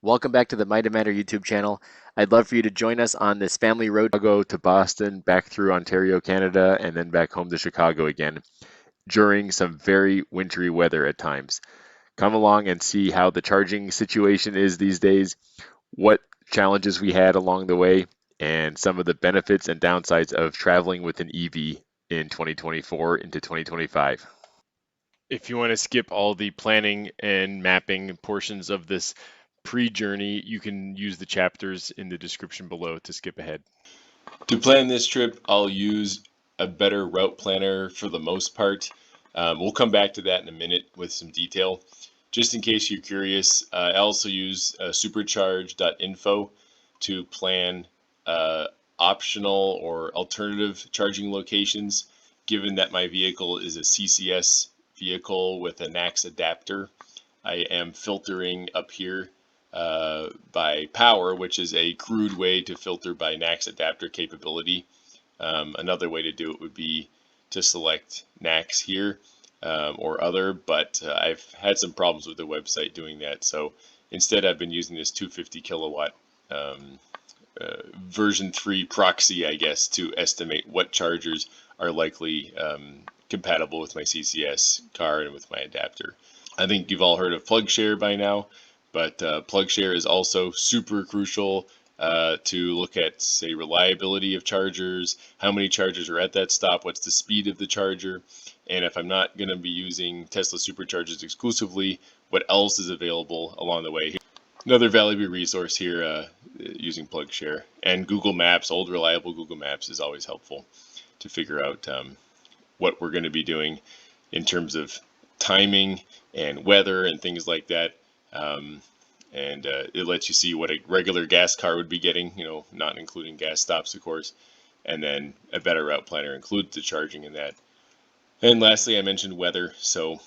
Welcome back to the Might Have Matter YouTube channel. I'd love for you to join us on this family road Chicago to Boston, back through Ontario, Canada, and then back home to Chicago again during some very wintry weather at times. Come along and see how the charging situation is these days, what challenges we had along the way, and some of the benefits and downsides of traveling with an EV in 2024 into 2025. If you want to skip all the planning and mapping portions of this pre-journey, you can use the chapters in the description below to skip ahead. To plan this trip, I'll use a better route planner for the most part. We'll come back to that in a minute with some detail. Just in case you're curious, I also use supercharge.info to plan optional or alternative charging locations, given that my vehicle is a CCS vehicle with a NACS adapter. I am filtering up here by power, which is a crude way to filter by NACS adapter capability. Another way to do it would be to select NACS here or other, but I've had some problems with the website doing that. So instead, I've been using this 250 kilowatt version 3 proxy, I guess, to estimate what chargers are likely compatible with my CCS car and with my adapter. I think you've all heard of PlugShare by now, but PlugShare is also super crucial to look at, say, reliability of chargers, how many chargers are at that stop, what's the speed of the charger, and if I'm not going to be using Tesla superchargers exclusively, what else is available along the way. Another valuable resource here using PlugShare. And Google Maps, old reliable Google Maps is always helpful to figure out what we're going to be doing in terms of timing and weather and things like that. And it lets you see what a regular gas car would be getting, not including gas stops, of course. And then a better route planner includes the charging in that. And lastly, I mentioned weather. So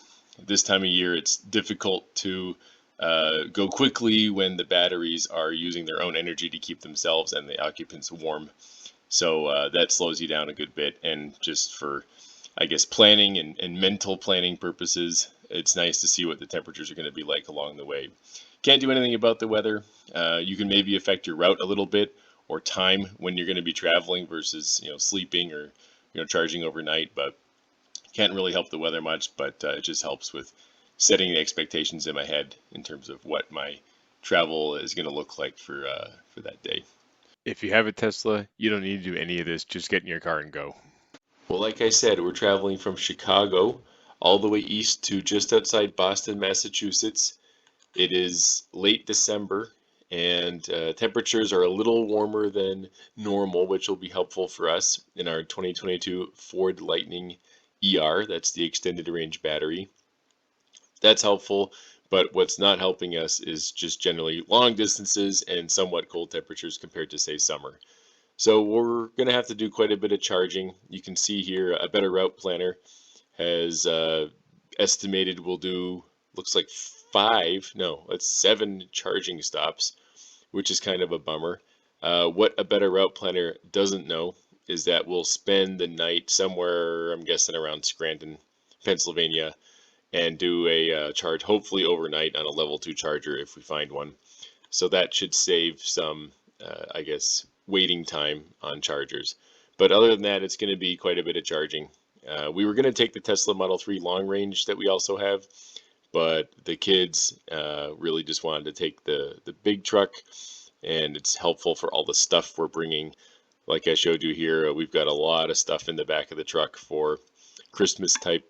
this time of year, it's difficult to go quickly when the batteries are using their own energy to keep themselves and the occupants warm. So that slows you down a good bit. And just for, I guess, planning and mental planning purposes, it's nice to see what the temperatures are going to be like along the way. Can't do anything about the weather. You can maybe affect your route a little bit or time when you're going to be traveling versus sleeping or charging overnight, but can't really help the weather much. But it just helps with setting the expectations in my head in terms of what my travel is going to look like for that day. If you have a Tesla, you don't need to do any of this. Just get in your car and go. Well, like I said, we're traveling from Chicago all the way east to just outside Boston, Massachusetts. It is late December, and temperatures are a little warmer than normal, which will be helpful for us in our 2022 Ford Lightning ER. That's the extended range battery. That's helpful, but what's not helping us is just generally long distances and somewhat cold temperatures compared to, say, summer. So we're going to have to do quite a bit of charging. You can see here a better route planner has estimated we'll do, looks like 7 charging stops, which is kind of a bummer. What a better route planner doesn't know is that we'll spend the night somewhere, I'm guessing around Scranton, Pennsylvania, and do a charge hopefully overnight on a level 2 charger if we find one. So that should save some, I guess, waiting time on chargers. But other than that, it's going to be quite a bit of charging. We were going to take the Tesla Model 3 long range that we also have, but the kids really just wanted to take the big truck, and it's helpful for all the stuff we're bringing. Like I showed you here, we've got a lot of stuff in the back of the truck for Christmas type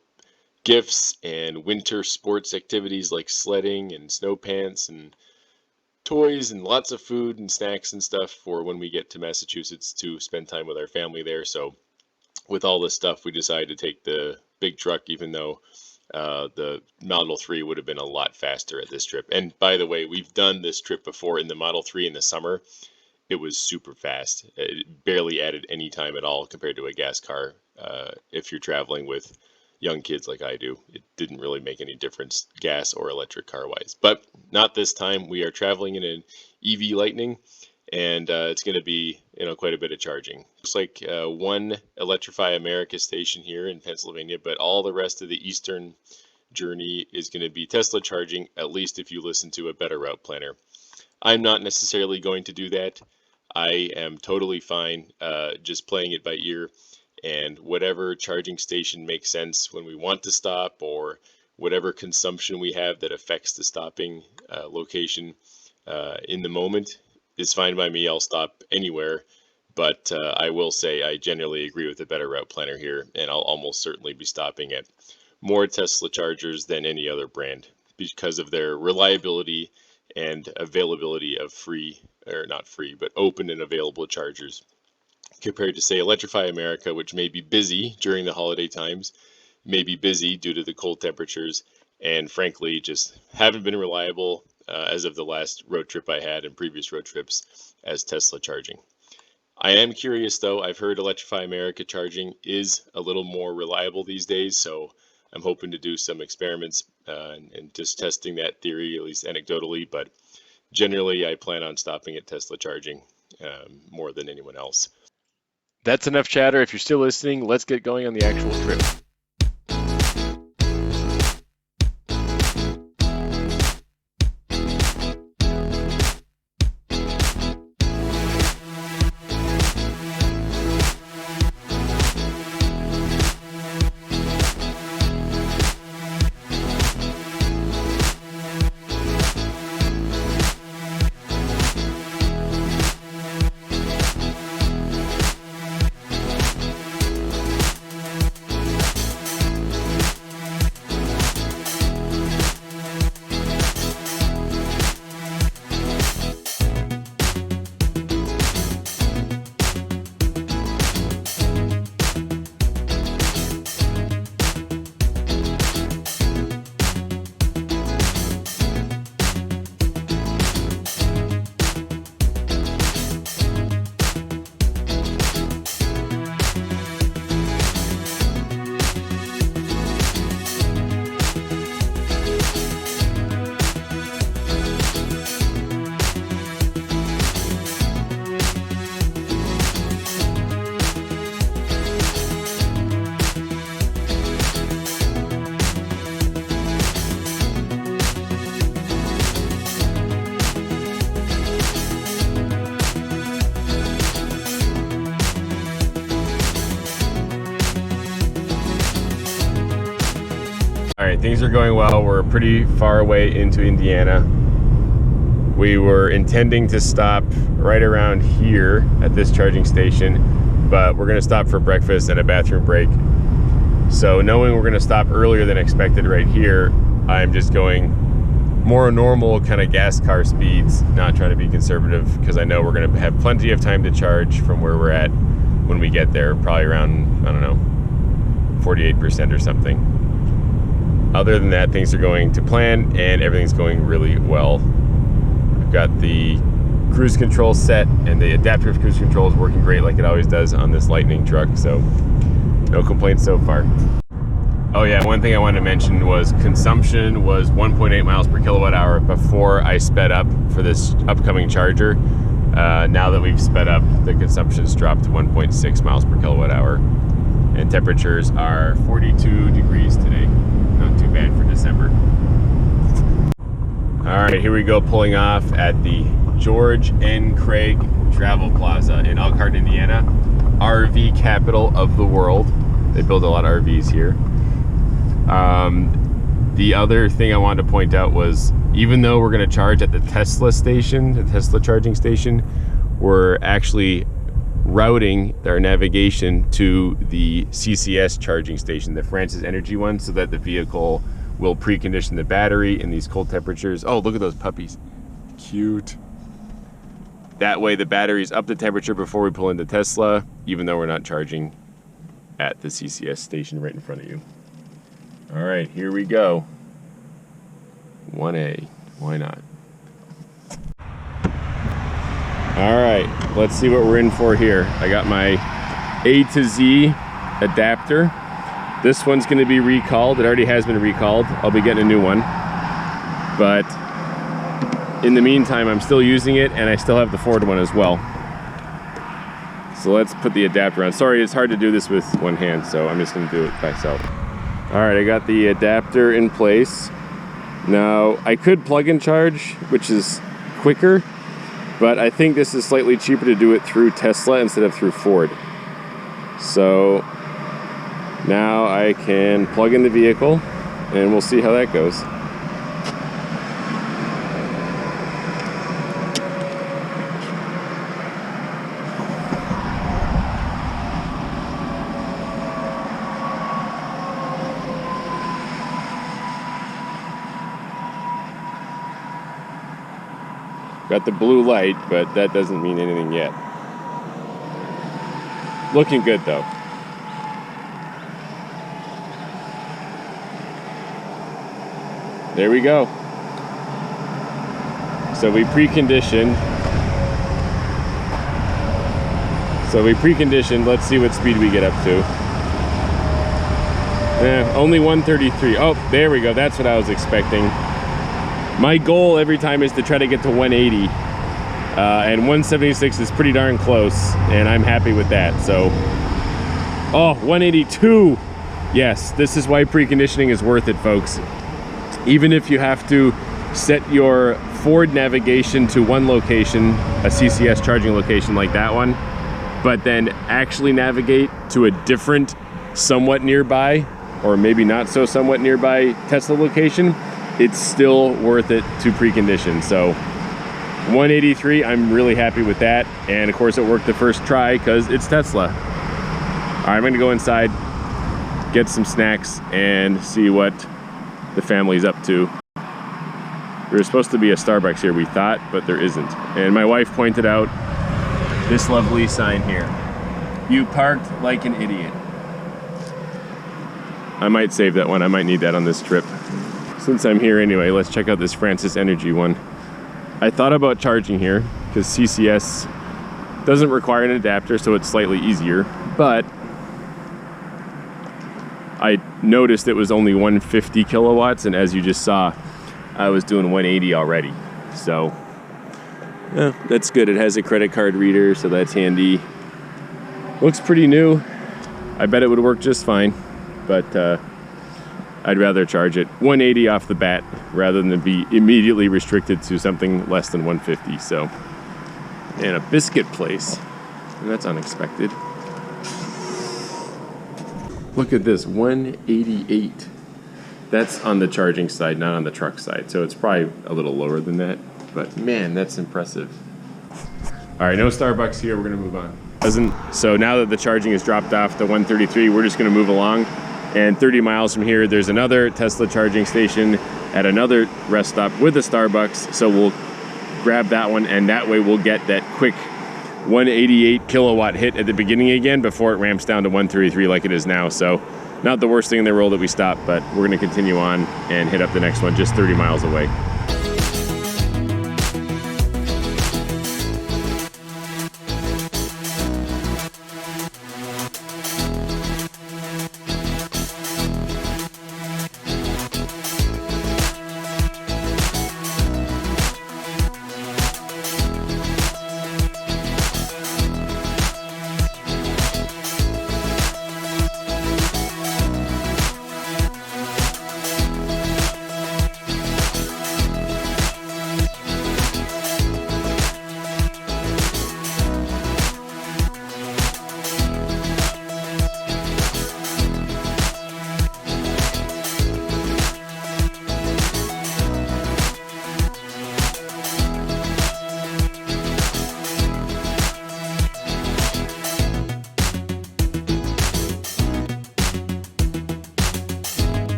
gifts and winter sports activities like sledding and snow pants and toys and lots of food and snacks and stuff for when we get to Massachusetts to spend time with our family there. So with all this stuff, we decided to take the big truck, even though the Model 3 would have been a lot faster at this trip. And by the way, we've done this trip before in the Model 3 in the summer. It was super fast. It barely added any time at all compared to a gas car. If you're traveling with young kids like I do, it didn't really make any difference gas or electric car wise. But not this time. We are traveling in an EV Lightning, and it's going to be quite a bit of charging. Looks like one Electrify America station here in Pennsylvania, but all the rest of the eastern journey is going to be Tesla charging, at least if you listen to a better route planner. I'm not necessarily going to do that. I am totally fine just playing it by ear, and whatever charging station makes sense when we want to stop, or whatever consumption we have that affects the stopping location in the moment is fine by me. I'll stop anywhere, but I will say I generally agree with the better route planner here, and I'll almost certainly be stopping at more Tesla chargers than any other brand because of their reliability and availability of free, or not free, but open and available chargers, compared to, say, Electrify America, which may be busy during the holiday times, may be busy due to the cold temperatures, and frankly just haven't been reliable as of the last road trip I had and previous road trips as Tesla charging. I am curious though, I've heard Electrify America charging is a little more reliable these days, so I'm hoping to do some experiments and just testing that theory, at least anecdotally, but generally I plan on stopping at Tesla charging more than anyone else. That's enough chatter. If you're still listening, let's get going on the actual trip. All right, things are going well. We're pretty far away into Indiana. We were intending to stop right around here at this charging station, but we're gonna stop for breakfast and a bathroom break. So knowing we're gonna stop earlier than expected right here, I'm just going more normal kind of gas car speeds, not trying to be conservative, because I know we're gonna have plenty of time to charge from where we're at when we get there, probably around, I don't know, 48% or something. Other than that, things are going to plan and everything's going really well. I've got the cruise control set and the adaptive cruise control is working great like it always does on this Lightning truck, so no complaints so far. Oh yeah, one thing I wanted to mention was consumption was 1.8 miles per kilowatt hour before I sped up for this upcoming charger. Now that we've sped up, the consumption's dropped to 1.6 miles per kilowatt hour. And temperatures are 42 degrees today. Not too bad for December. All right, here we go, pulling off at the George N. Craig Travel Plaza in Elkhart, Indiana. RV capital of the world. They build a lot of RVs here. The other thing I wanted to point out was, even though we're going to charge at the Tesla station, the Tesla charging station, we're actually routing our navigation to the CCS charging station, the Francis Energy one, so that the vehicle will precondition the battery in these cold temperatures. Oh, look at those puppies. Cute. That way the battery's up to temperature before we pull into Tesla, even though we're not charging at the CCS station right in front of you. All right, here we go. 1A, why not? All right, let's see what we're in for here. I got my A to Z adapter. This one's gonna be recalled. It already has been recalled. I'll be getting a new one. But in the meantime, I'm still using it, and I still have the Ford one as well. So let's put the adapter on. Sorry, it's hard to do this with one hand, so I'm just gonna do it myself. All right, I got the adapter in place. Now, I could plug and charge, which is quicker, but I think this is slightly cheaper to do it through Tesla instead of through Ford. So now I can plug in the vehicle and we'll see how that goes. Got the blue light, but that doesn't mean anything yet. Looking good though. There we go. So we preconditioned. Let's see what speed we get up to. Only 133. Oh, there we go. That's what I was expecting. My goal every time is to try to get to 180. And 176 is pretty darn close, and I'm happy with that. So, oh, 182. Yes, this is why preconditioning is worth it, folks. Even if you have to set your Ford navigation to one location, a CCS charging location like that one, but then actually navigate to a different, somewhat nearby, or maybe not so somewhat nearby Tesla location, it's still worth it to precondition. So 183, I'm really happy with that. And of course it worked the first try because it's Tesla. All right, I'm gonna go inside, get some snacks, and see what the family's up to. There's supposed to be a Starbucks here, we thought, but there isn't. And my wife pointed out this lovely sign here. You parked like an idiot. I might save that one. I might need that on this trip. Since I'm here anyway, let's check out this Francis Energy one. I thought about charging here because CCS doesn't require an adapter, so it's slightly easier, but I noticed it was only 150 kilowatts, and as you just saw, I was doing 180 already. So yeah, that's good. It has a credit card reader, so that's handy. Looks pretty new. I bet it would work just fine, but I'd rather charge it 180 off the bat rather than be immediately restricted to something less than 150. So, and a biscuit place, and that's unexpected. Look at this, 188. That's on the charging side, not on the truck side. So it's probably a little lower than that, but man, that's impressive. All right, no Starbucks here, we're gonna move on. So now that the charging has dropped off to 133, we're just gonna move along. And 30 miles from here, there's another Tesla charging station at another rest stop with a Starbucks. So we'll grab that one, and that way we'll get that quick 188 kilowatt hit at the beginning again before it ramps down to 133 like it is now. So not the worst thing in the world that we stop, but we're gonna continue on and hit up the next one just 30 miles away.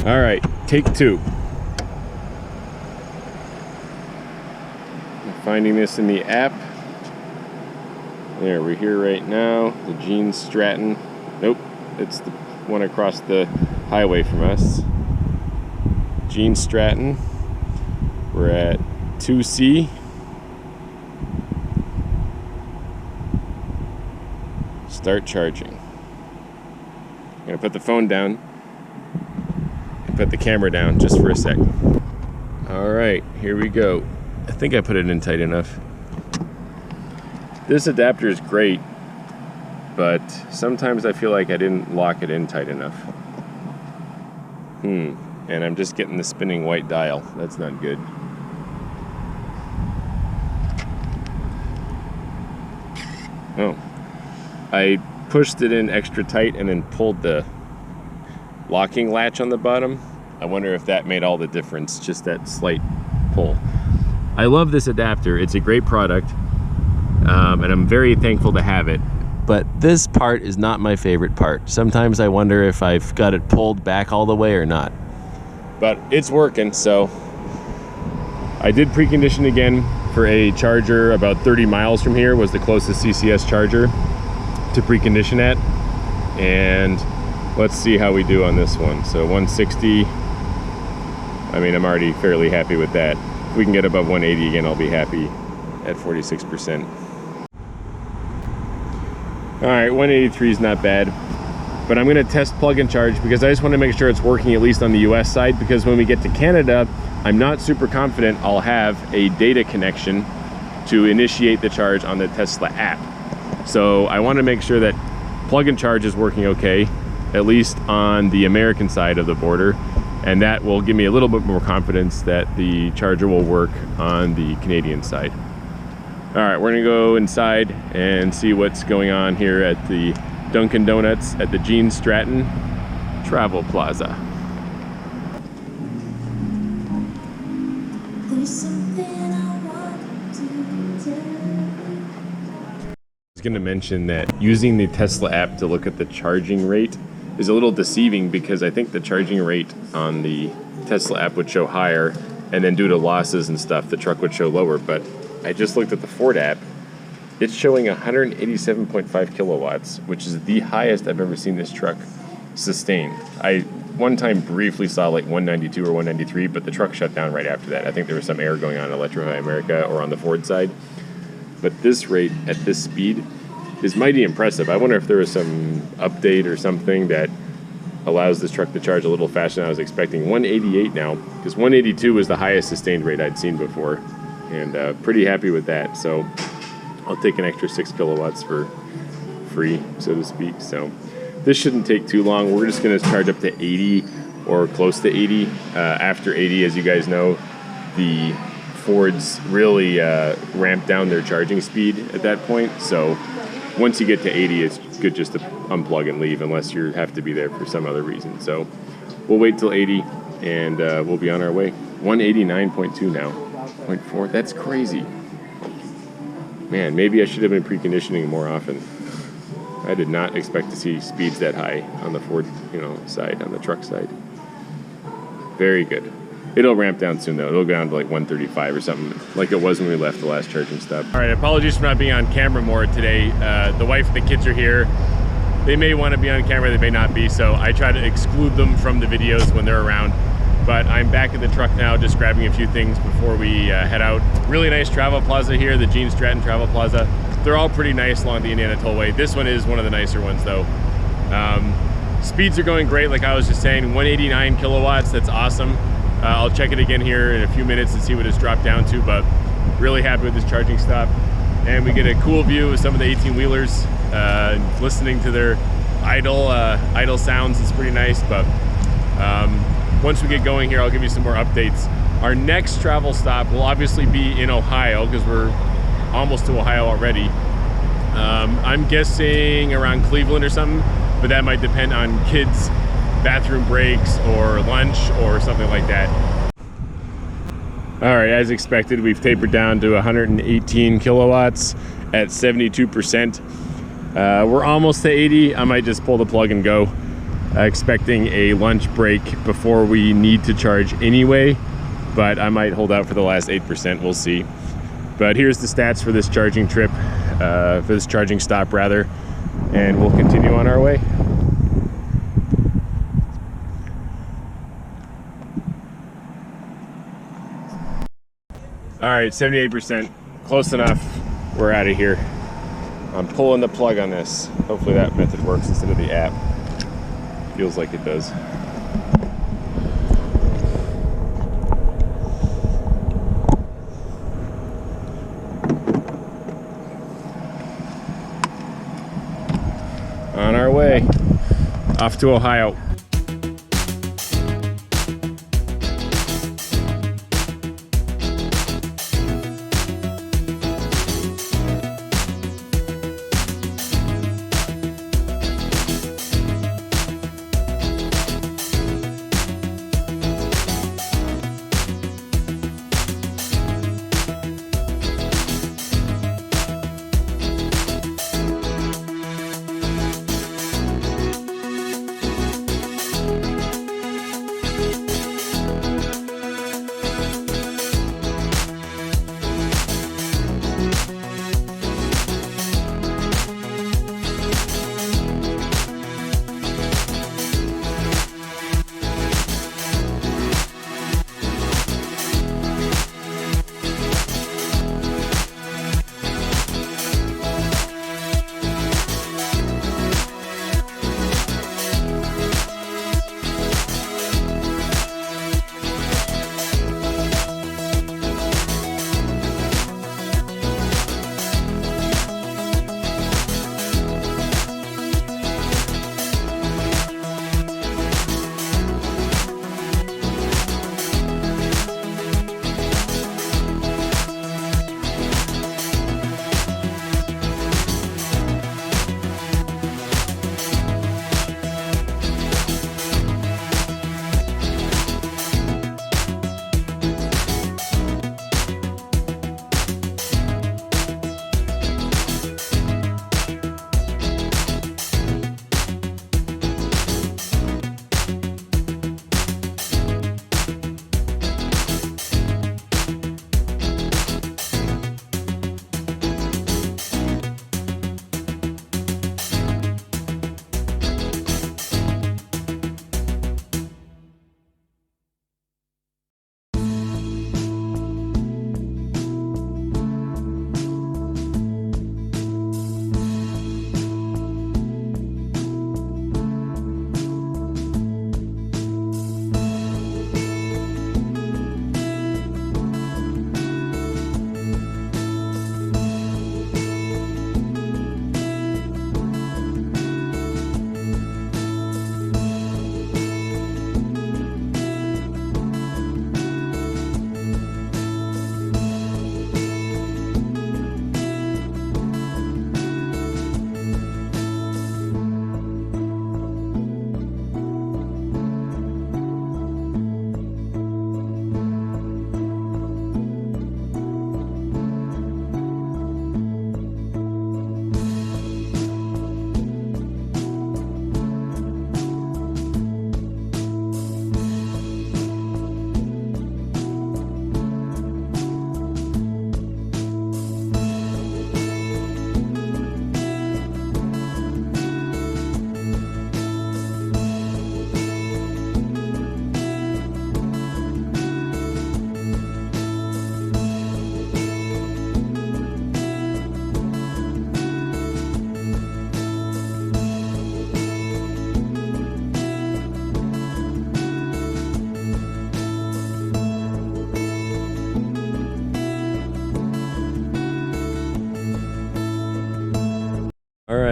All right, take two. I'm finding this in the app. There, we're here right now. The Gene Stratton. Nope, it's the one across the highway from us. Gene Stratton. We're at 2C. Start charging. I'm gonna put the phone down. Put the camera down just for a sec. All right, here we go. I think I put it in tight enough. This adapter is great, but sometimes I feel like I didn't lock it in tight enough. And I'm just getting the spinning white dial. That's not good. Oh, I pushed it in extra tight and then pulled the locking latch on the bottom. I wonder if that made all the difference, just that slight pull. I love this adapter. It's a great product, and I'm very thankful to have it. But this part is not my favorite part. Sometimes I wonder if I've got it pulled back all the way or not. But it's working, so I did precondition again for a charger about 30 miles from here, was the closest CCS charger to precondition at. And let's see how we do on this one. So 160, I mean, I'm already fairly happy with that. If we can get above 180 again, I'll be happy at 46%. All right, 183 is not bad, but I'm gonna test plug and charge because I just wanna make sure it's working at least on the US side, because when we get to Canada, I'm not super confident I'll have a data connection to initiate the charge on the Tesla app. So I wanna make sure that plug and charge is working okay, at least on the American side of the border, and that will give me a little bit more confidence that the charger will work on the Canadian side. All right, we're gonna go inside and see what's going on here at the Dunkin' Donuts at the Gene Stratton Travel Plaza. There's something I want to tell. I was gonna mention that using the Tesla app to look at the charging rate is a little deceiving, because I think the charging rate on the Tesla app would show higher, and then due to losses and stuff, the truck would show lower. But I just looked at the Ford app. It's showing 187.5 kilowatts, which is the highest I've ever seen this truck sustain. I one time briefly saw like 192 or 193, but the truck shut down right after that. I think there was some error going on in Electrify America or on the Ford side. But this rate at this speed is mighty impressive. I wonder if there was some update or something that allows this truck to charge a little faster than I was expecting. 188 now, because 182 was the highest sustained rate I'd seen before. And pretty happy with that. So I'll take an extra 6 kilowatts for free, so to speak. So this shouldn't take too long. We're just going to charge up to 80 or close to 80. After 80, as you guys know, the Fords really ramp down their charging speed at that point. So once you get to 80, it's good just to unplug and leave, unless you have to be there for some other reason. So we'll wait till 80, and we'll be on our way. 189.2 now. 0.4. That's crazy. Man, maybe I should have been preconditioning more often. I did not expect to see speeds that high on the Ford, side, on the truck side. Very good. It'll ramp down soon though. It'll go down to like 135 or something, like it was when we left the last charging stop. All right, apologies for not being on camera more today. The wife and the kids are here. They may want to be on camera, they may not be, so I try to exclude them from the videos when they're around. But I'm back at the truck now, just grabbing a few things before we head out. Really nice travel plaza here, the Gene Stratton Travel Plaza. They're all pretty nice along the Indiana Tollway. This one is one of the nicer ones though. Speeds are going great, like I was just saying, 189 kilowatts, that's awesome. I'll check it again here in a few minutes and see what it's dropped down to, but really happy with this charging stop. And we get a cool view of some of the 18-wheelers, listening to their idle sounds. It's pretty nice, but once we get going here, I'll give you some more updates. Our next travel stop will obviously be in Ohio, because we're almost to Ohio already. I'm guessing around Cleveland or something, but that might depend on kids' bathroom breaks or lunch or something like that. All right, as expected, we've tapered down to 118 kilowatts at 72%. We're almost to 80. I might just pull the plug and go. Expecting a lunch break before we need to charge anyway, but I might hold out for the last 8%. We'll see. But here's the stats for this charging trip, for this charging stop rather, and we'll continue on our way. All right, 78%, close enough. We're out of here. I'm pulling the plug on this. Hopefully that method works instead of the app. Feels like it does. On our way, off to Ohio.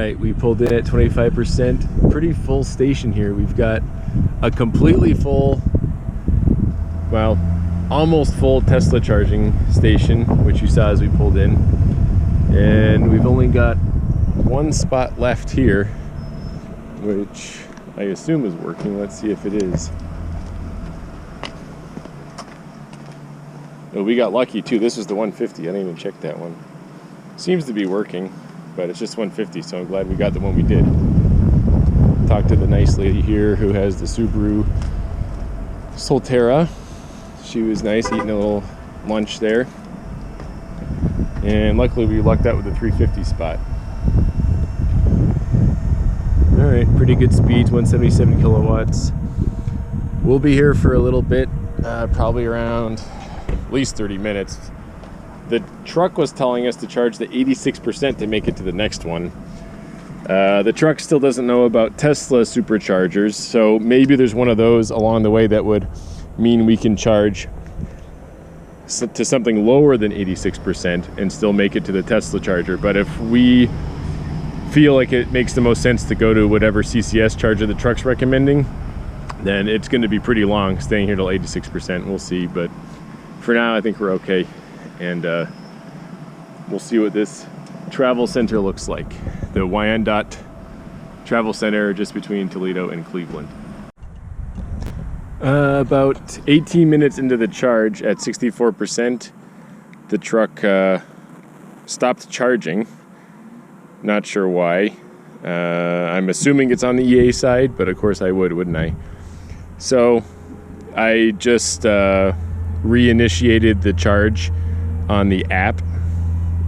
right, we pulled in at 25%. Pretty full station here. We've got a completely full, well, almost full Tesla charging station, which you saw as we pulled in. And we've only got one spot left here, which I assume is working. Let's see if it is. Oh, we got lucky too. This was the 150. I didn't even check that one. Seems to be working, but it's just 150, so I'm glad we got the one we did. Talked to the nice lady here who has the Subaru Solterra. She was nice, eating a little lunch there. And luckily we lucked out with the 350 spot. All right, pretty good speeds, 177 kilowatts. We'll be here for a little bit, probably around at least 30 minutes. The truck was telling us to charge the 86% to make it to the next one. The truck still doesn't know about Tesla superchargers, so maybe there's one of those along the way that would mean we can charge to something lower than 86% and still make it to the Tesla charger. But if we feel like it makes the most sense to go to whatever CCS charger the truck's recommending, then it's going to be pretty long staying here till 86%. We'll see, but for now I think we're okay, and we'll see what this travel center looks like. The Wyandotte Travel Center, just between Toledo and Cleveland. About 18 minutes into the charge at 64%, the truck stopped charging. Not sure why. I'm assuming it's on the EA side, but of course I would, wouldn't I? So I just reinitiated the charge on the app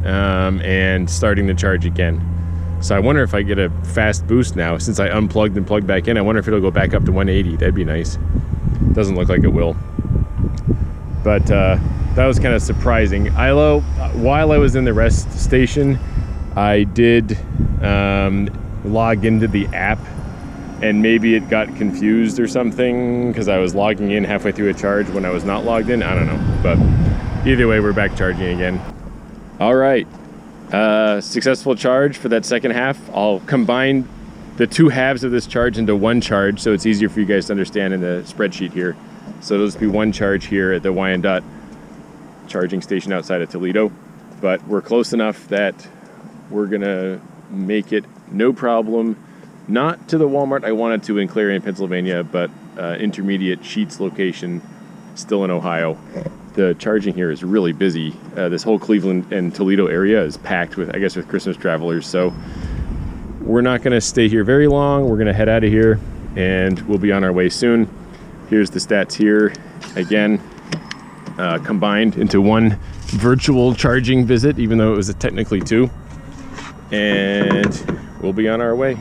and starting the charge again. So I wonder if I get a fast boost now, since I unplugged and plugged back in. I wonder if it'll go back up to 180. That'd be nice. Doesn't look like it will. But that was kind of surprising. While I was in the rest station, I did log into the app, and maybe it got confused or something because I was logging in halfway through a charge when I was not logged in. I don't know. But either way, we're back charging again. All right. Successful charge for that second half. I'll combine the two halves of this charge into one charge, so it's easier for you guys to understand in the spreadsheet here. So it'll just be one charge here at the Wyandotte charging station outside of Toledo. But we're close enough that we're gonna make it no problem. Not to the Walmart I wanted to in Clarion, Pennsylvania, but intermediate Sheetz location, still in Ohio. The charging here is really busy. This whole Cleveland and Toledo area is packed with, I guess, with Christmas travelers. So we're not going to stay here very long. We're going to head out of here, and we'll be on our way soon. Here's the stats here. Again, combined into one virtual charging visit, even though it was technically two. And we'll be on our way.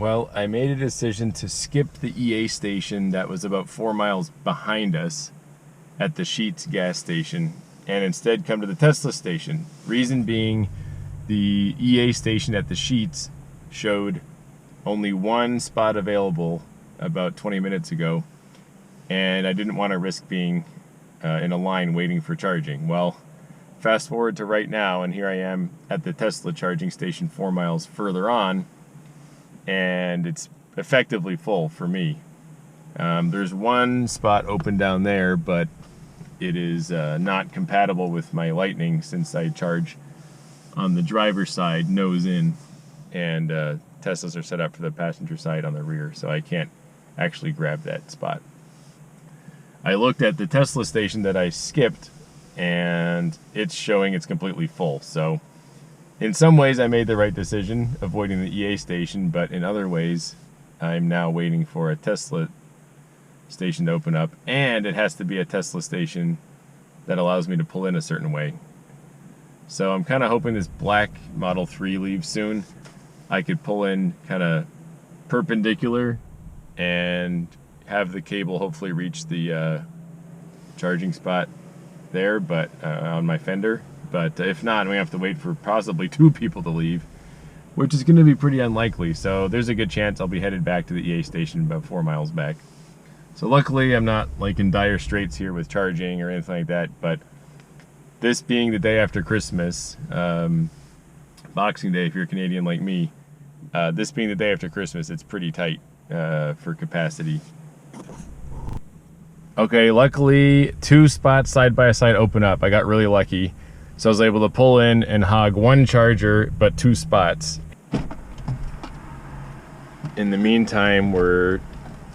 Well, I made a decision to skip the EA station that was about 4 miles behind us at the Sheetz gas station and instead come to the Tesla station. Reason being, the EA station at the Sheetz showed only one spot available about 20 minutes ago, and I didn't want to risk being in a line waiting for charging. Well, fast forward to right now, and here I am at the Tesla charging station 4 miles further on, and it's effectively full for me. There's one spot open down there, but it is not compatible with my Lightning since I charge on the driver's side, nose in, and Teslas are set up for the passenger side on the rear, so I can't actually grab that spot. I looked at the Tesla station that I skipped, and it's showing it's completely full. So in some ways I made the right decision avoiding the EA station, but in other ways I'm now waiting for a Tesla station to open up, and it has to be a Tesla station that allows me to pull in a certain way. So I'm kind of hoping this black Model 3 leaves soon. I could pull in kind of perpendicular and have the cable hopefully reach the charging spot there, but on my fender. But if not, we have to wait for possibly 2 people to leave, which is going to be pretty unlikely. So there's a good chance I'll be headed back to the EA station about 4 miles back. So luckily I'm not like in dire straits here with charging or anything like that, but this being the day after Christmas, Boxing Day if you're Canadian like me, this being the day after Christmas, it's pretty tight for capacity. Okay, luckily 2 spots side by side open up. I got really lucky. So I was able to pull in and hog 1 charger, but 2 spots. In the meantime, we're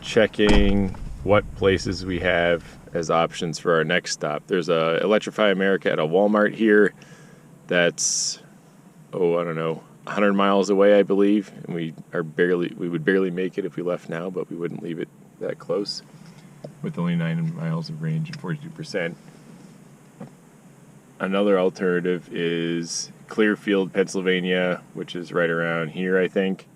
checking what places we have as options for our next stop. There's a Electrify America at a Walmart here that's, I don't know, 100 miles away, I believe. And we would barely make it if we left now, but we wouldn't leave it that close with only 9 miles of range and 42%. Another alternative is Clearfield, Pennsylvania, which is right around here, I think.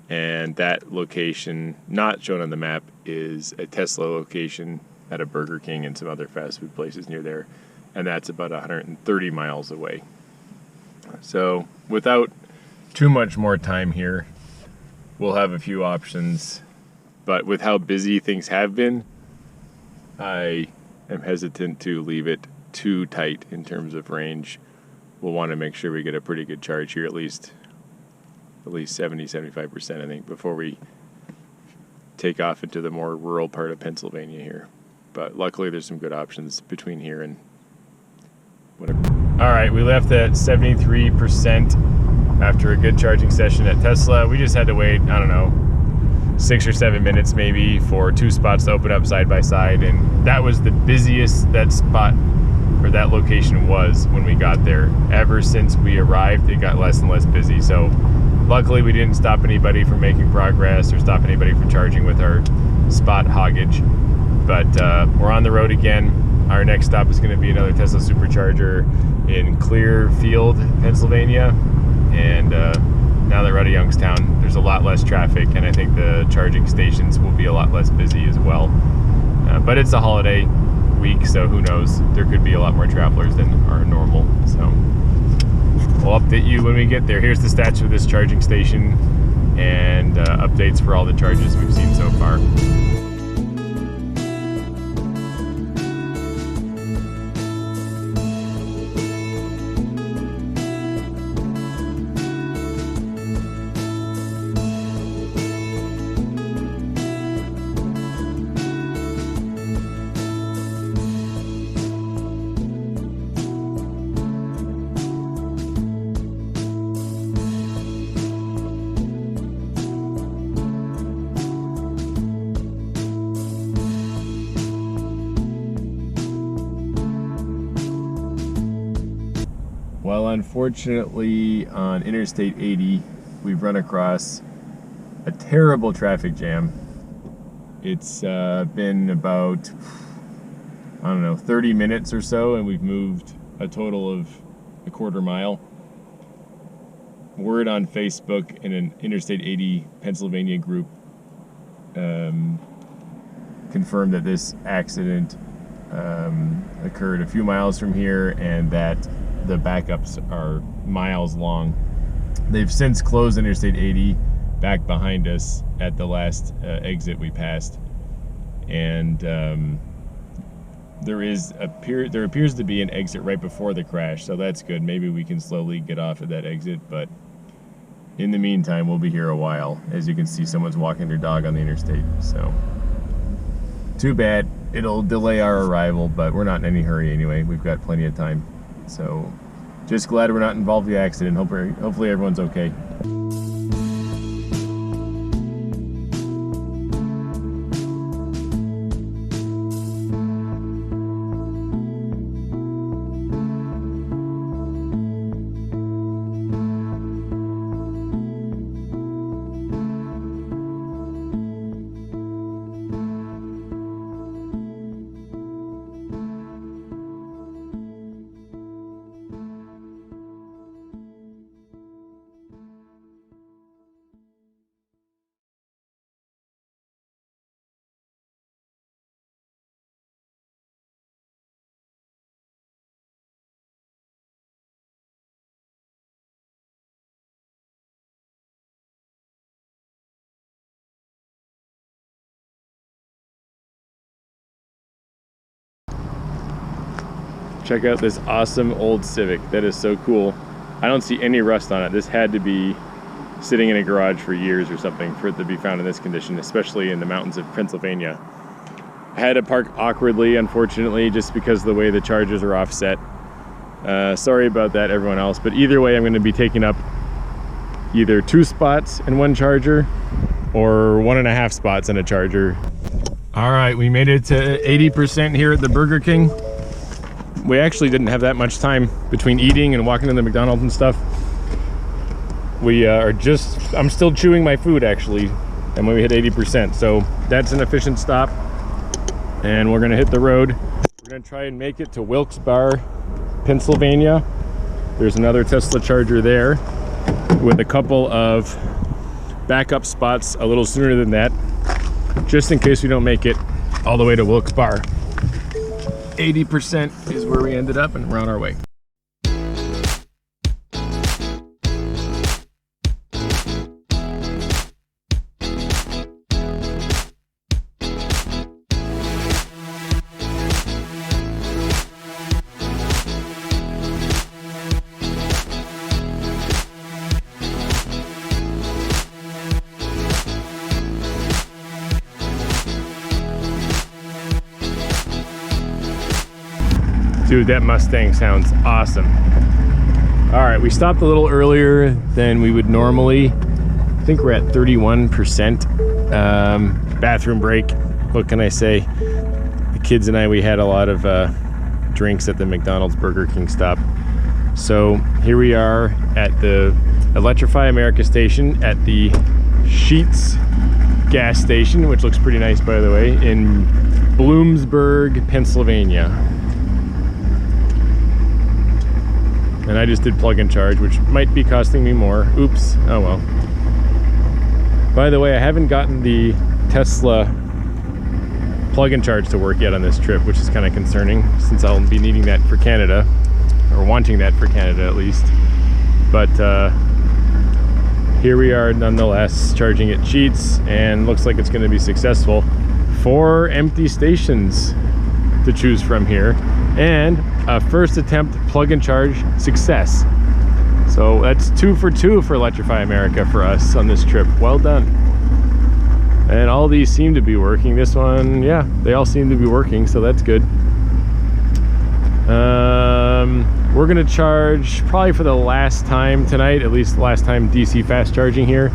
And that location, not shown on the map, is a Tesla location at a Burger King and some other fast food places near there. And that's about 130 miles away. So without too much more time here, we'll have a few options. But with how busy things have been, I am hesitant to leave it too tight in terms of range. We'll want to make sure we get a pretty good charge here, at least 70-75%, I think, before we take off into the more rural part of Pennsylvania here. But luckily there's some good options between here and whatever. All right, we left at 73% after a good charging session at Tesla. We just had to wait, I don't know, 6 or 7 minutes maybe for 2 spots to open up side by side, and that was the busiest that spot or that location was when we got there. Ever since we arrived, it got less and less busy. So luckily we didn't stop anybody from making progress or stop anybody from charging with our spot hoggage. But we're on the road again. Our next stop is going to be another Tesla supercharger in Clearfield, Pennsylvania. And now that we're out of Youngstown, there's a lot less traffic, and I think the charging stations will be a lot less busy as well. But it's a holiday week, so who knows? There could be a lot more travelers than are normal. So we'll update you when we get there. Here's the stats for this charging station and updates for all the charges we've seen so far. Well, unfortunately, on Interstate 80, we've run across a terrible traffic jam. It's been about, 30 minutes or so, and we've moved a total of a quarter mile. word on Facebook in an Interstate 80 Pennsylvania group confirmed that this accident occurred a few miles from here and that the backups are miles long. They've since closed Interstate 80 back behind us at the last exit we passed, and there appears to be an exit right before the crash, so that's good. Maybe we can slowly get off at that exit, but in the meantime, we'll be here a while. As you can see, someone's walking their dog on the interstate, so too bad. It'll delay our arrival, but we're not in any hurry anyway. We've got plenty of time, so just glad we're not involved in the accident. Hopefully everyone's okay. Check out this awesome old Civic. That is so cool. I don't see any rust on it. This had to be sitting in a garage for years or something for it to be found in this condition, especially in the mountains of Pennsylvania. I had to park awkwardly, unfortunately, just because of the way the chargers are offset. Sorry about that, everyone else, but either way, I'm going to be taking up either 2 spots in one charger or 1.5 spots in a charger. All right, we made it to 80% here at the Burger King. We actually didn't have that much time between eating and walking to the McDonald's and stuff. I'm still chewing my food actually, and when we hit 80%, so that's an efficient stop. And we're gonna hit the road. We're gonna try and make it to Wilkes-Barre, Pennsylvania. There's another Tesla charger there with a couple of backup spots a little sooner than that, just in case we don't make it all the way to Wilkes-Barre. 80% is where we ended up, and we're on our way. Dude, that Mustang sounds awesome. All right, we stopped a little earlier than we would normally. I think we're at 31%. Bathroom break, what can I say? The kids and I, we had a lot of drinks at the McDonald's Burger King stop. So here we are at the Electrify America station at the Sheetz gas station, which looks pretty nice, by the way, in Bloomsburg, Pennsylvania. And I just did plug and charge, which might be costing me more. Oops, oh well. By the way, I haven't gotten the Tesla plug and charge to work yet on this trip, which is kind of concerning since I'll be needing that for Canada, or wanting that for Canada at least. But here we are nonetheless, charging at Sheetz, and looks like it's going to be successful. 4 empty stations to choose from here, and a first attempt plug and charge success. So that's 2 for 2 for Electrify America for us on this trip. Well done. And all these seem to be working. This one, yeah, they all seem to be working, so that's good. We're gonna charge probably for the last time tonight, at least the last time DC fast charging here,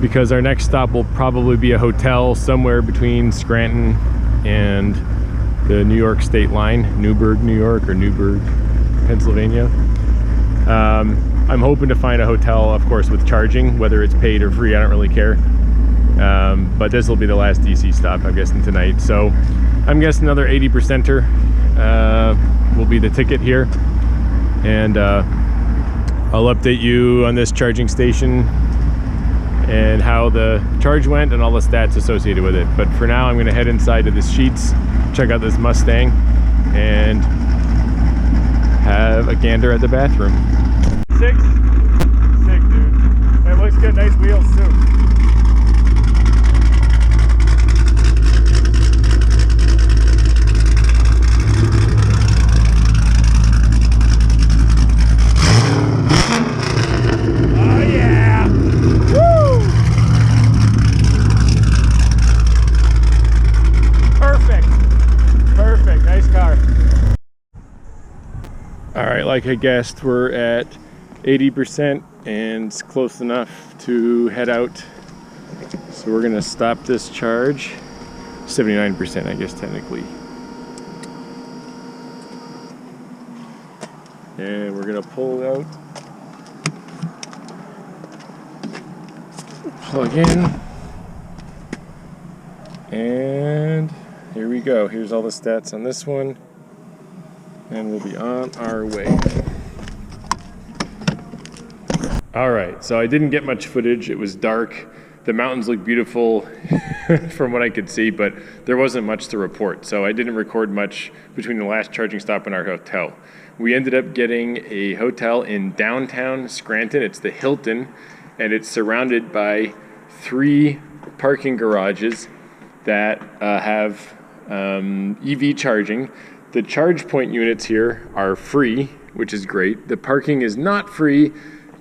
because our next stop will probably be a hotel somewhere between Scranton and the New York state line, Newburgh, New York, or Newburgh, Pennsylvania. I'm hoping to find a hotel, of course, with charging, whether it's paid or free, I don't really care. But this will be the last DC stop, I'm guessing, tonight. So I'm guessing another 80%er will be the ticket here. And I'll update you on this charging station and how the charge went and all the stats associated with it. But for now, I'm gonna head inside to the Sheets, check out this Mustang, and have a gander at the bathroom. Sick, dude. It looks good, nice wheels too. Like I guessed, we're at 80% and it's close enough to head out. So we're gonna stop this charge. 79%, I guess, technically. And we're gonna pull it out. Plug in. And here we go. Here's all the stats on this one. And we'll be on our way. All right, so I didn't get much footage. It was dark. The mountains look beautiful from what I could see, but there wasn't much to report. So I didn't record much between the last charging stop and our hotel. We ended up getting a hotel in downtown Scranton. It's the Hilton, and it's surrounded by 3 parking garages that have EV charging. The charge point units here are free, which is great. The parking is not free,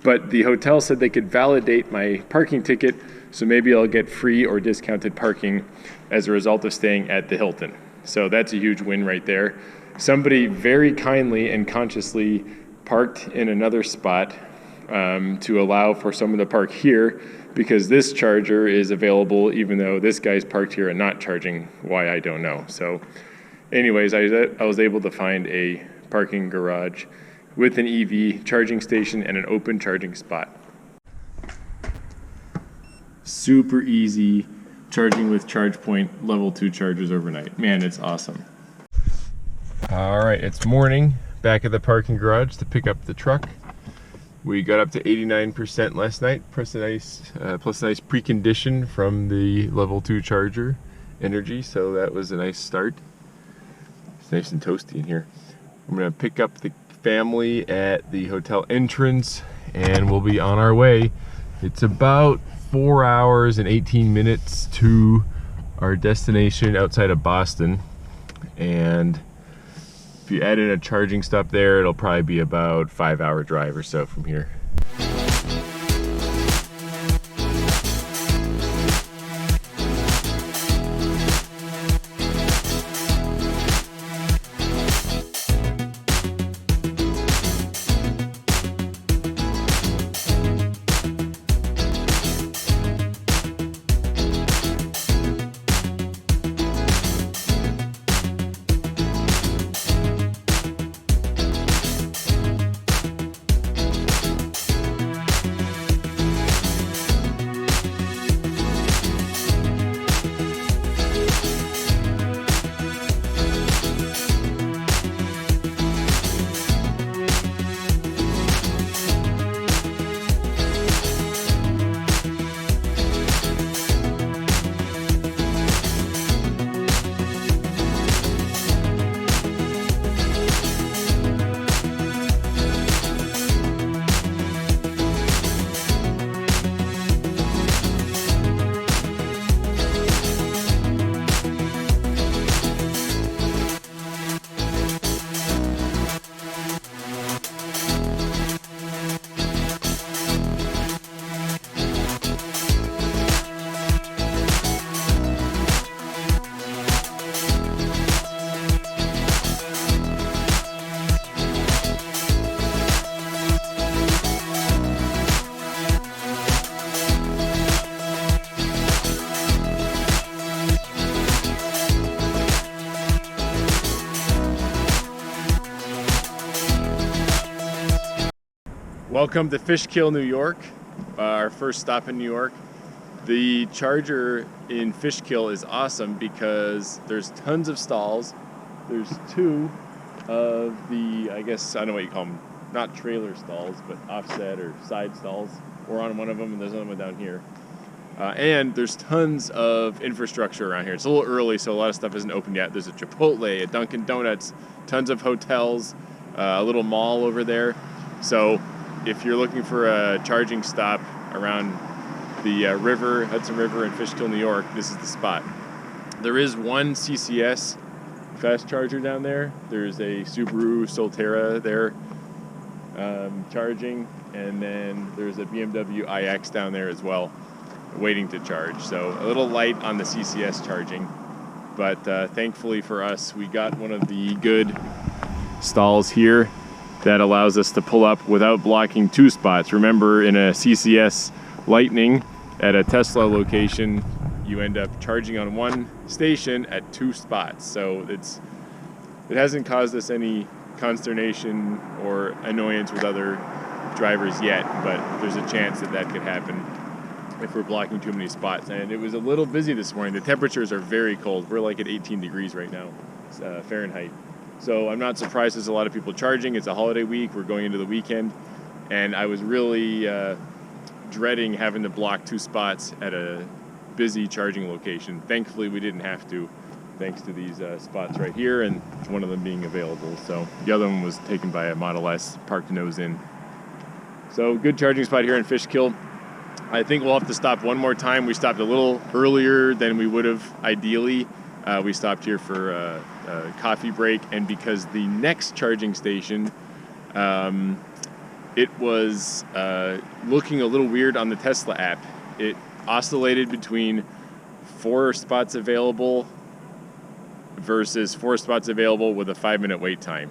but the hotel said they could validate my parking ticket, so maybe I'll get free or discounted parking as a result of staying at the Hilton. So that's a huge win right there. Somebody very kindly and consciously parked in another spot to allow for someone to park here, because this charger is available even though this guy's parked here and not charging. Why, I don't know. So anyways, I was able to find a parking garage with an EV charging station and an open charging spot. Super easy charging with ChargePoint level 2 chargers overnight. Man, it's awesome. All right, it's morning, back at the parking garage to pick up the truck. We got up to 89% last night, plus a nice precondition from the level 2 charger energy, so that was a nice start. It's nice and toasty in here. I'm gonna pick up the family at the hotel entrance and we'll be on our way. It's about 4 hours and 18 minutes to our destination outside of Boston, and if you add in a charging stop there, it'll probably be about 5-hour drive or so from here. Welcome to Fishkill, New York, our first stop in New York. The charger in Fishkill is awesome because there's tons of stalls. There's 2 of the, I guess, I don't know what you call them, not trailer stalls, but offset or side stalls. We're on one of them, and there's another one down here. And there's tons of infrastructure around here. It's a little early, so a lot of stuff isn't open yet. There's a Chipotle, a Dunkin' Donuts, tons of hotels, a little mall over there. So if you're looking for a charging stop around the river, Hudson River in Fishkill, New York, this is the spot. There is one CCS fast charger down there. There's a Subaru Solterra there charging, and then there's a BMW iX down there as well, waiting to charge. So a little light on the CCS charging, but thankfully for us, we got one of the good stalls here that allows us to pull up without blocking two spots. Remember, in a CCS Lightning at a Tesla location, you end up charging on one station at two spots. So it hasn't caused us any consternation or annoyance with other drivers yet, but there's a chance that that could happen if we're blocking too many spots. And it was a little busy this morning. The temperatures are very cold. We're like at 18 degrees right now, Fahrenheit. So I'm not surprised there's a lot of people charging. It's a holiday week. We're going into the weekend. And I was really dreading having to block two spots at a busy charging location. Thankfully, we didn't have to, thanks to these spots right here and one of them being available. So the other one was taken by a Model S parked nose in. So good charging spot here in Fishkill. I think we'll have to stop one more time. We stopped a little earlier than we would have ideally. We stopped here for a coffee break, and because the next charging station, it was looking a little weird on the Tesla app. It oscillated between 4 spots available versus 4 spots available with a 5-minute wait time.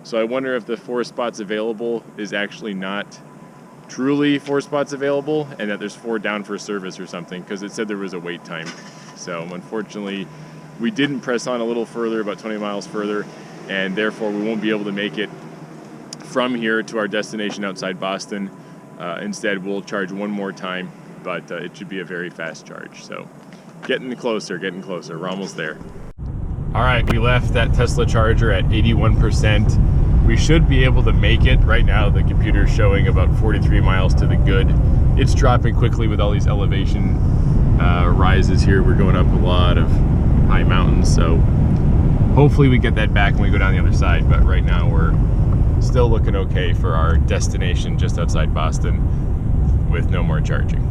So I wonder if the 4 spots available is actually not truly 4 spots available, and that there's 4 down for service or something, because it said there was a wait time. So unfortunately, we didn't press on a little further, about 20 miles further, and therefore we won't be able to make it from here to our destination outside Boston. Instead, we'll charge one more time, but it should be a very fast charge. So getting closer. We're almost there. All right, we left that Tesla charger at 81%. We should be able to make it. Right now, the computer's showing about 43 miles to the good. It's dropping quickly with all these elevation rises here. We're going up a lot of high mountains, so hopefully we get that back when we go down the other side. But right now, we're still looking okay for our destination just outside Boston with no more charging.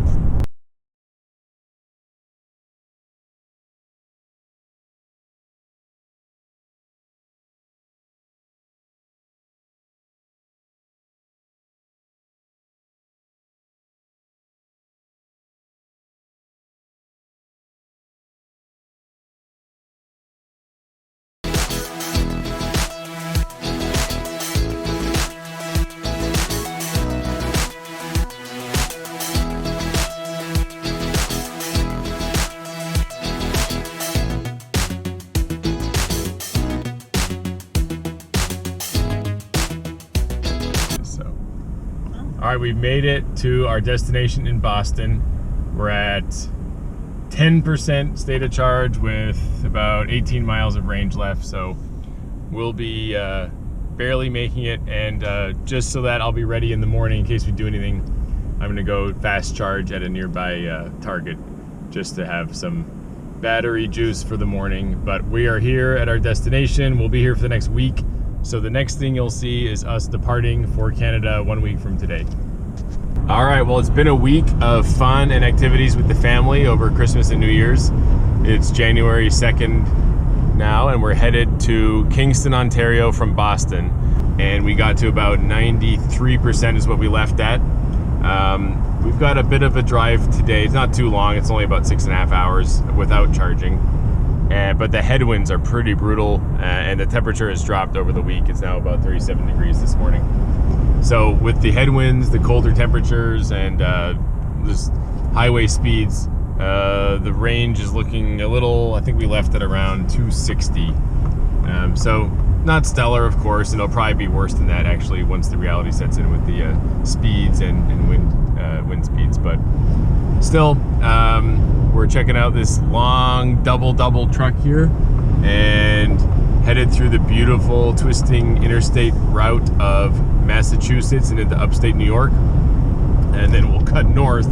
All right, we've made it to our destination in Boston. We're at 10% state of charge with about 18 miles of range left, so we'll be barely making it. And just so that I'll be ready in the morning in case we do anything, I'm gonna go fast charge at a nearby Target just to have some battery juice for the morning. But we are here at our destination. We'll be here for the next week. So the next thing you'll see is us departing for Canada 1 week from today. All right, well, it's been a week of fun and activities with the family over Christmas and New Year's. It's January 2nd now, and we're headed to Kingston, Ontario from Boston. And we got to about 93% is what we left at. We've got a bit of a drive today. It's not too long. It's only about 6.5 hours without charging. But the headwinds are pretty brutal, and the temperature has dropped over the week. It's now about 37 degrees this morning. So with the headwinds, the colder temperatures, and this highway speeds, the range is looking a little, I think we left at around 260. So not stellar, of course, and it'll probably be worse than that actually once the reality sets in with the speeds and wind speeds. But still, we're checking out this long double truck here and headed through the beautiful twisting interstate route of Massachusetts and into upstate New York, and then we'll cut north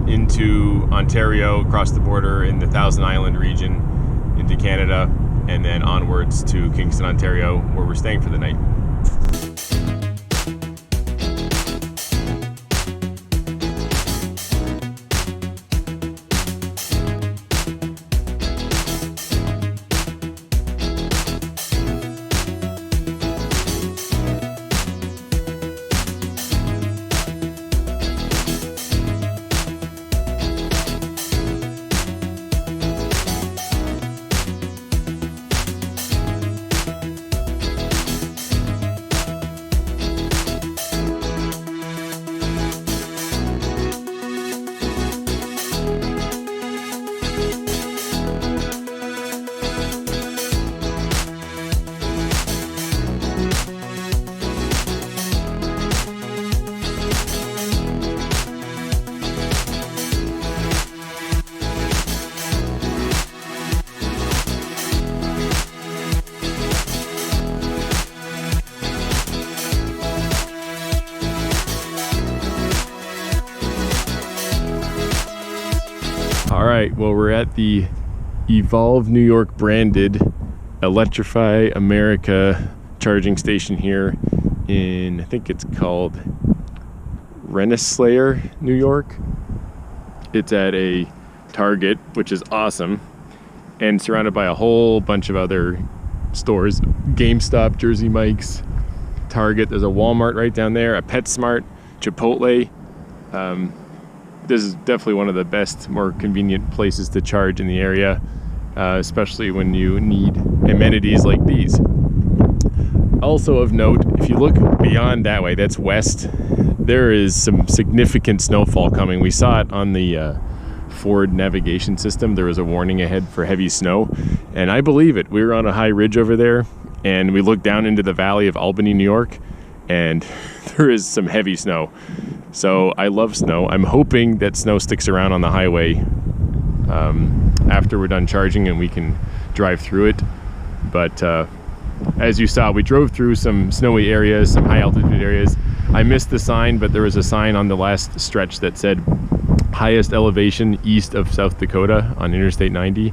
into Ontario, across the border in the Thousand Island region into Canada, and then onwards to Kingston, Ontario, where we're staying for the night. All right, well, we're at the Evolve New York branded Electrify America charging station here in, I think it's called Rensselaer, New York. It's at a Target, which is awesome, and surrounded by a whole bunch of other stores. GameStop, Jersey Mike's, Target. There's a Walmart right down there, a PetSmart, Chipotle. This is definitely one of the best, more convenient places to charge in the area, especially when you need amenities like these. Also of note, if you look beyond that way, that's west, there is some significant snowfall coming. We saw it on the Ford navigation system. There was a warning ahead for heavy snow, and I believe it. We were on a high ridge over there, and we looked down into the valley of Albany, New York, and there is some heavy snow. So I love snow. I'm hoping that snow sticks around on the highway after we're done charging and we can drive through it. But as you saw, we drove through some snowy areas, some high altitude areas. I missed the sign, but there was a sign on the last stretch that said highest elevation east of South Dakota on Interstate 90,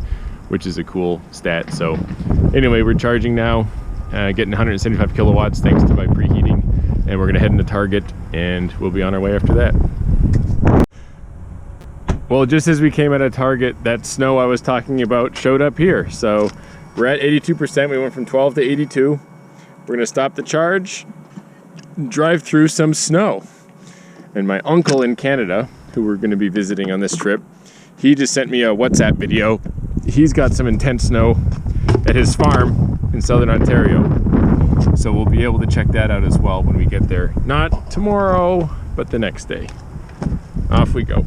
which is a cool stat. So anyway, we're charging now, getting 175 kilowatts thanks to my preheating. And we're gonna head into Target and we'll be on our way after that. Well, just as we came out of Target, that snow I was talking about showed up here. So we're at 82%, we went from 12 to 82. We're gonna stop the charge, drive through some snow. And my uncle in Canada, who we're gonna be visiting on this trip, he just sent me a WhatsApp video. He's got some intense snow at his farm in Southern Ontario. So we'll be able to check that out as well when we get there. Not tomorrow, but the next day. Off we go.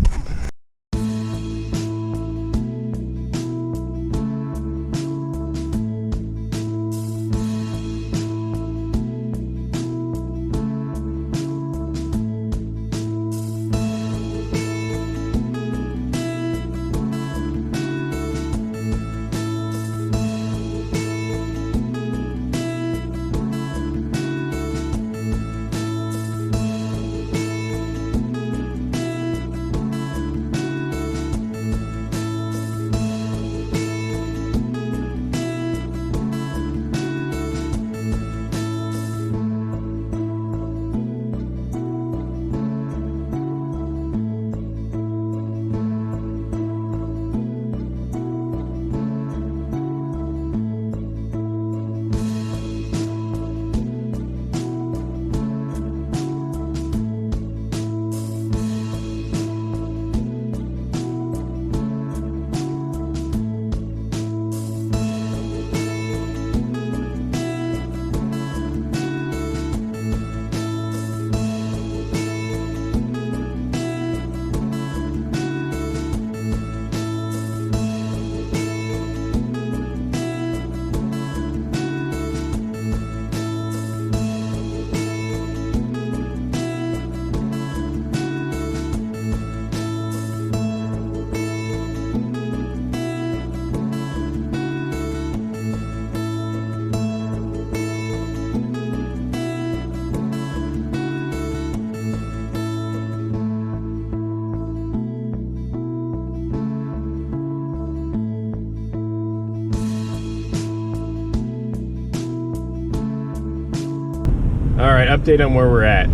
update on where we're at.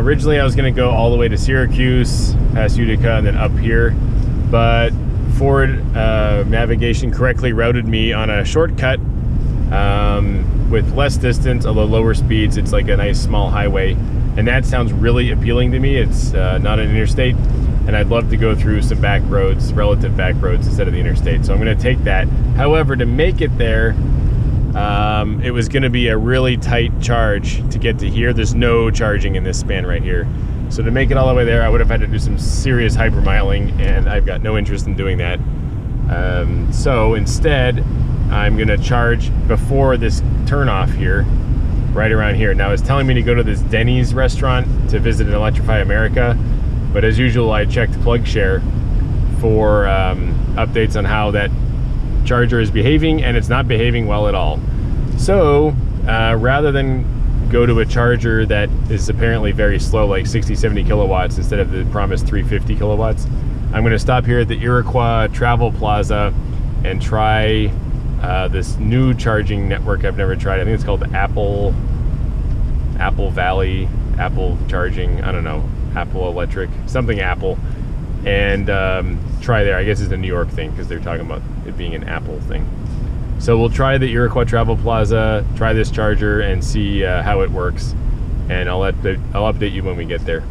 Originally I was going to go all the way to Syracuse, past Utica, and then up here, but Ford navigation correctly routed me on a shortcut with less distance, although lower speeds. It's like a nice small highway, and that sounds really appealing to me. It's not an interstate, and I'd love to go through some back roads, relative back roads, instead of the interstate. So I'm going to take that. However, to make it there, it was going to be a really tight charge to get to here. There's no charging in this span right here. So to make it all the way there, I would have had to do some serious hypermiling, and I've got no interest in doing that. So instead, I'm going to charge before this turnoff here, right around here. Now, it's telling me to go to this Denny's restaurant to visit and electrify America, but as usual, I checked PlugShare for updates on how that charger is behaving, and it's not behaving well at all. So rather than go to a charger that is apparently very slow, like 60-70 kilowatts instead of the promised 350 kilowatts, I'm going to stop here at the Iroquois Travel Plaza and try this new charging network I've never tried. I think it's called Apple Valley, Apple Charging, I don't know, Apple Electric, something Apple, and try there. I guess it's a New York thing because they're talking about it being an Apple thing. So we'll try the Iroquois Travel Plaza, try this charger, and see how it works. And I'll update you when we get there.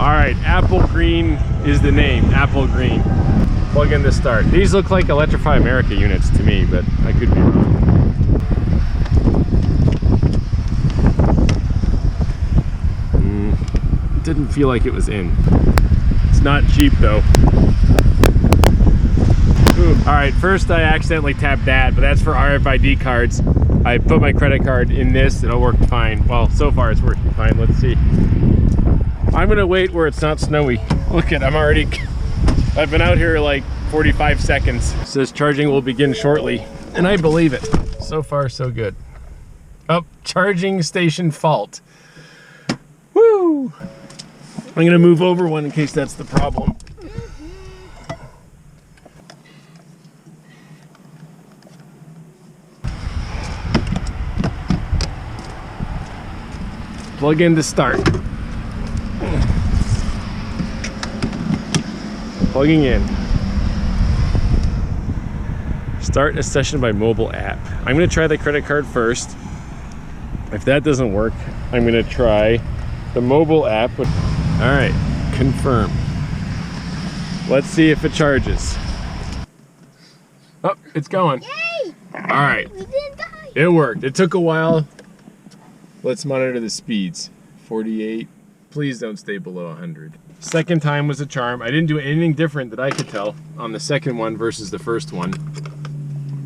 All right, Apple Green is the name, Apple Green. Plug in to start. These look like Electrify America units to me, but I could be wrong. Didn't feel like it was in. It's not cheap though. Ooh. All right, first I accidentally tapped that, but that's for RFID cards. I put my credit card in this, it'll work fine. Well, so far it's working fine, let's see. I'm gonna wait where it's not snowy. Look at, I've been out here like 45 seconds. It says charging will begin shortly, and I believe it. So far, so good. Oh, charging station fault. Woo! I'm gonna move over one in case that's the problem. Plug in to start. Plugging in. Start a session by mobile app. I'm going to try the credit card first. If that doesn't work, I'm going to try the mobile app. All right, confirm. Let's see if it charges. Oh, it's going. Yay! All right. We didn't die. It worked. It took a while. Let's monitor the speeds. 48. Please don't stay below 100. Second time was a charm. I didn't do anything different that I could tell on the second one versus the first one.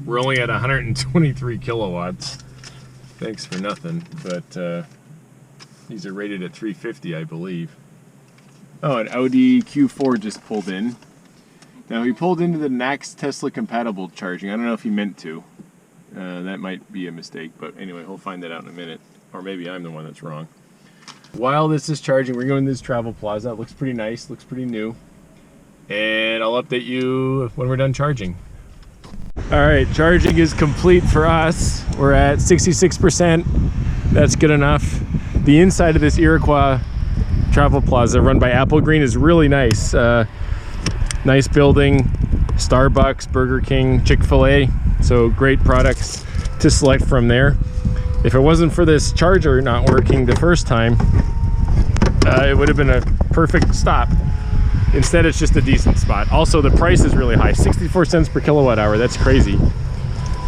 We're only at 123 kilowatts. Thanks for nothing, but these are rated at 350, I believe. Oh, an Audi Q4 just pulled in. Now he pulled into the NACS Tesla compatible charging. I don't know if he meant to. That might be a mistake, but anyway, we'll find that out in a minute. Or maybe I'm the one that's wrong. While this is charging, we're going to this Travel Plaza. It looks pretty nice, looks pretty new. And I'll update you when we're done charging. All right, charging is complete for us. We're at 66%. That's good enough. The inside of this Iroquois Travel Plaza run by Apple Green is really nice. Nice building, Starbucks, Burger King, Chick-fil-A. So great products to select from there. If it wasn't for this charger not working the first time, it would have been a perfect stop. Instead, it's just a decent spot. Also, the price is really high, 64 cents per kilowatt hour. That's crazy.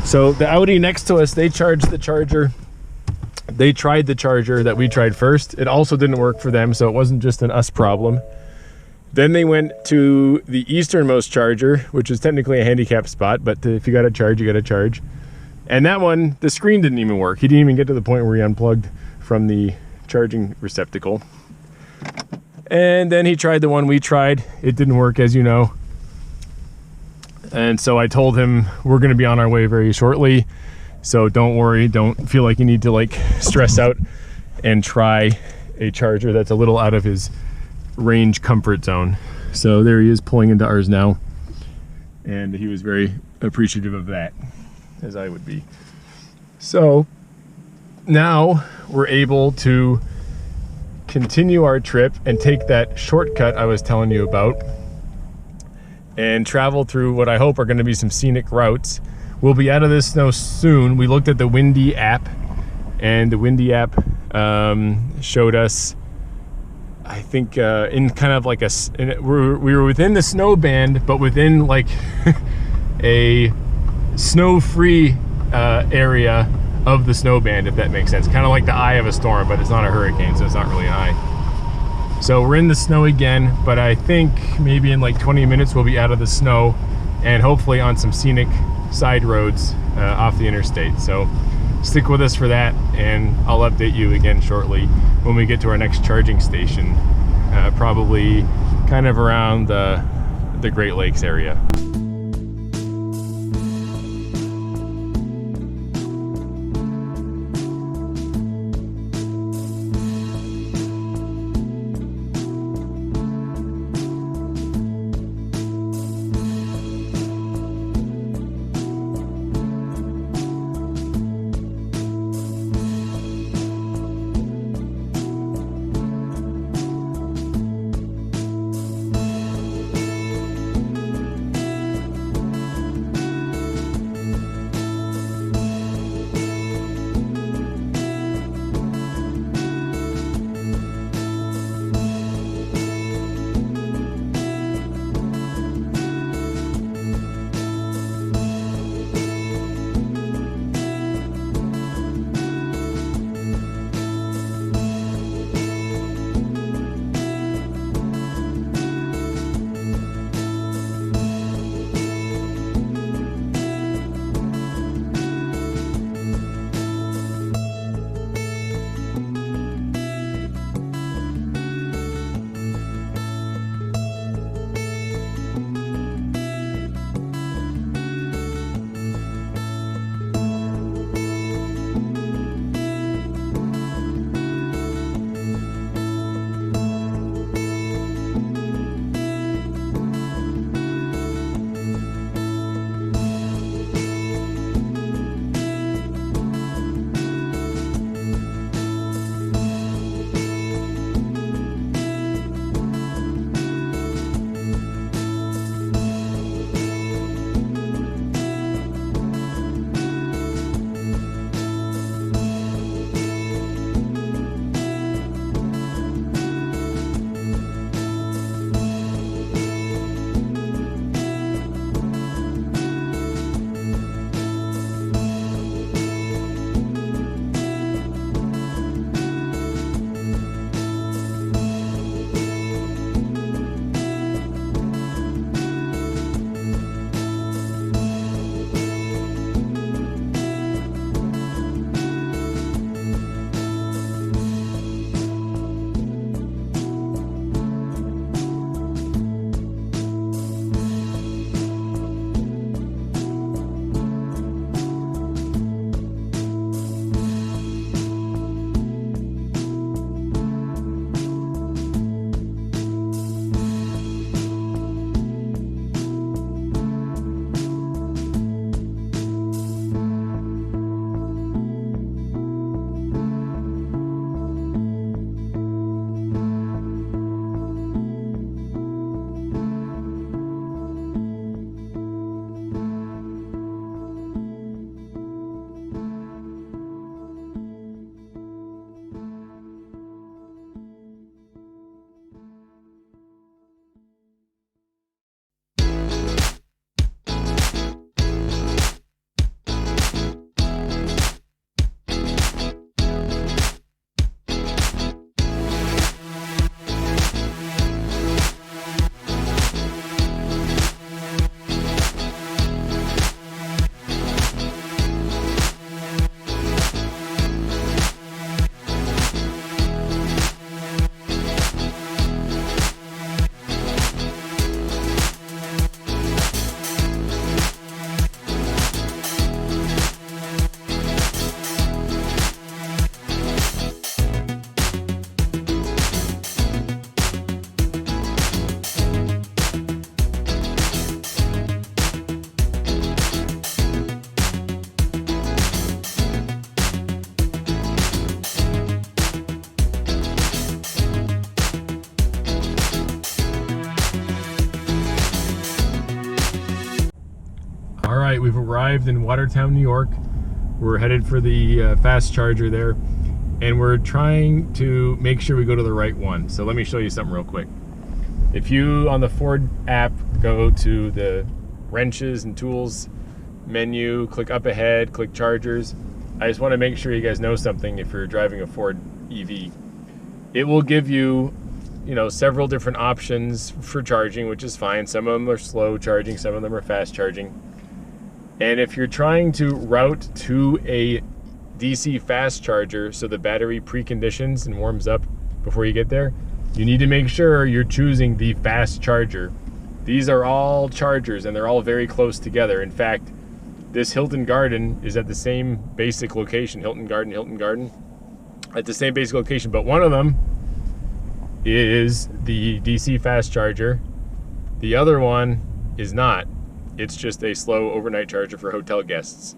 So the Audi next to us, they charged the charger. They tried the charger that we tried first. It also didn't work for them, so it wasn't just an us problem. Then they went to the easternmost charger, which is technically a handicap spot, but if you got to charge, you got to charge. And that one, the screen didn't even work. He didn't even get to the point where he unplugged from the charging receptacle. And then he tried the one we tried. It didn't work, as you know. And so I told him we're going to be on our way very shortly. So don't worry, don't feel like you need to like stress out and try a charger that's a little out of his range comfort zone. So there he is pulling into ours now. And he was very appreciative of that, as I would be. So now we're able to continue our trip and take that shortcut I was telling you about and travel through what I hope are going to be some scenic routes. We'll be out of this snow soon. We looked at the Windy app, and the Windy app showed us, I think, in kind of like we were within the snow band, but within like a snow-free area of the snow band, if that makes sense. Kind of like the eye of a storm, but it's not a hurricane, so it's not really an eye. So we're in the snow again, but I think maybe in like 20 minutes we'll be out of the snow and hopefully on some scenic side roads off the interstate. So stick with us for that, and I'll update you again shortly when we get to our next charging station, probably kind of around the Great Lakes area. right, we've arrived in Watertown, New York. We're headed for the fast charger there, and we're trying to make sure we go to the right one. So let me show you something real quick. If you, on the Ford app, go to the wrenches and tools menu, click up ahead, click chargers. I just want to make sure you guys know something. If you're driving a Ford EV, it will give you, several different options for charging, which is fine. Some of them are slow charging, some of them are fast charging. And if you're trying to route to a DC fast charger so the battery preconditions and warms up before you get there, you need to make sure you're choosing the fast charger. These are all chargers and they're all very close together. In fact, this Hilton Garden is at the same basic location, Hilton Garden, at the same basic location, but one of them is the DC fast charger. The other one is not. It's just a slow overnight charger for hotel guests.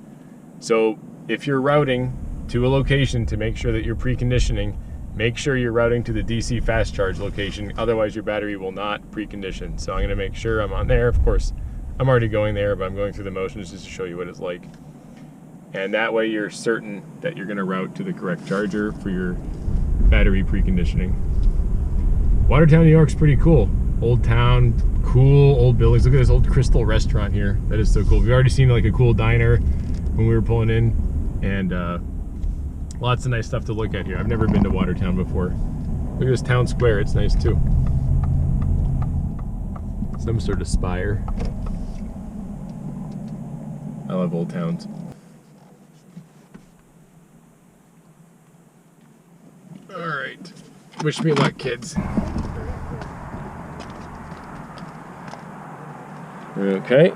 So if you're routing to a location to make sure that you're preconditioning, make sure you're routing to the DC fast charge location, otherwise your battery will not precondition. So I'm gonna make sure I'm on there. Of course, I'm already going there, but I'm going through the motions just to show you what it's like. And that way you're certain that you're gonna route to the correct charger for your battery preconditioning. Watertown, New York's pretty cool. Old town, cool old buildings. Look at this old Crystal restaurant here. That is so cool. We've already seen like a cool diner when we were pulling in, and lots of nice stuff to look at here. I've never been to Watertown before. Look at this town square, it's nice too. Some sort of spire. I love old towns. All right, wish me luck, kids. Okay.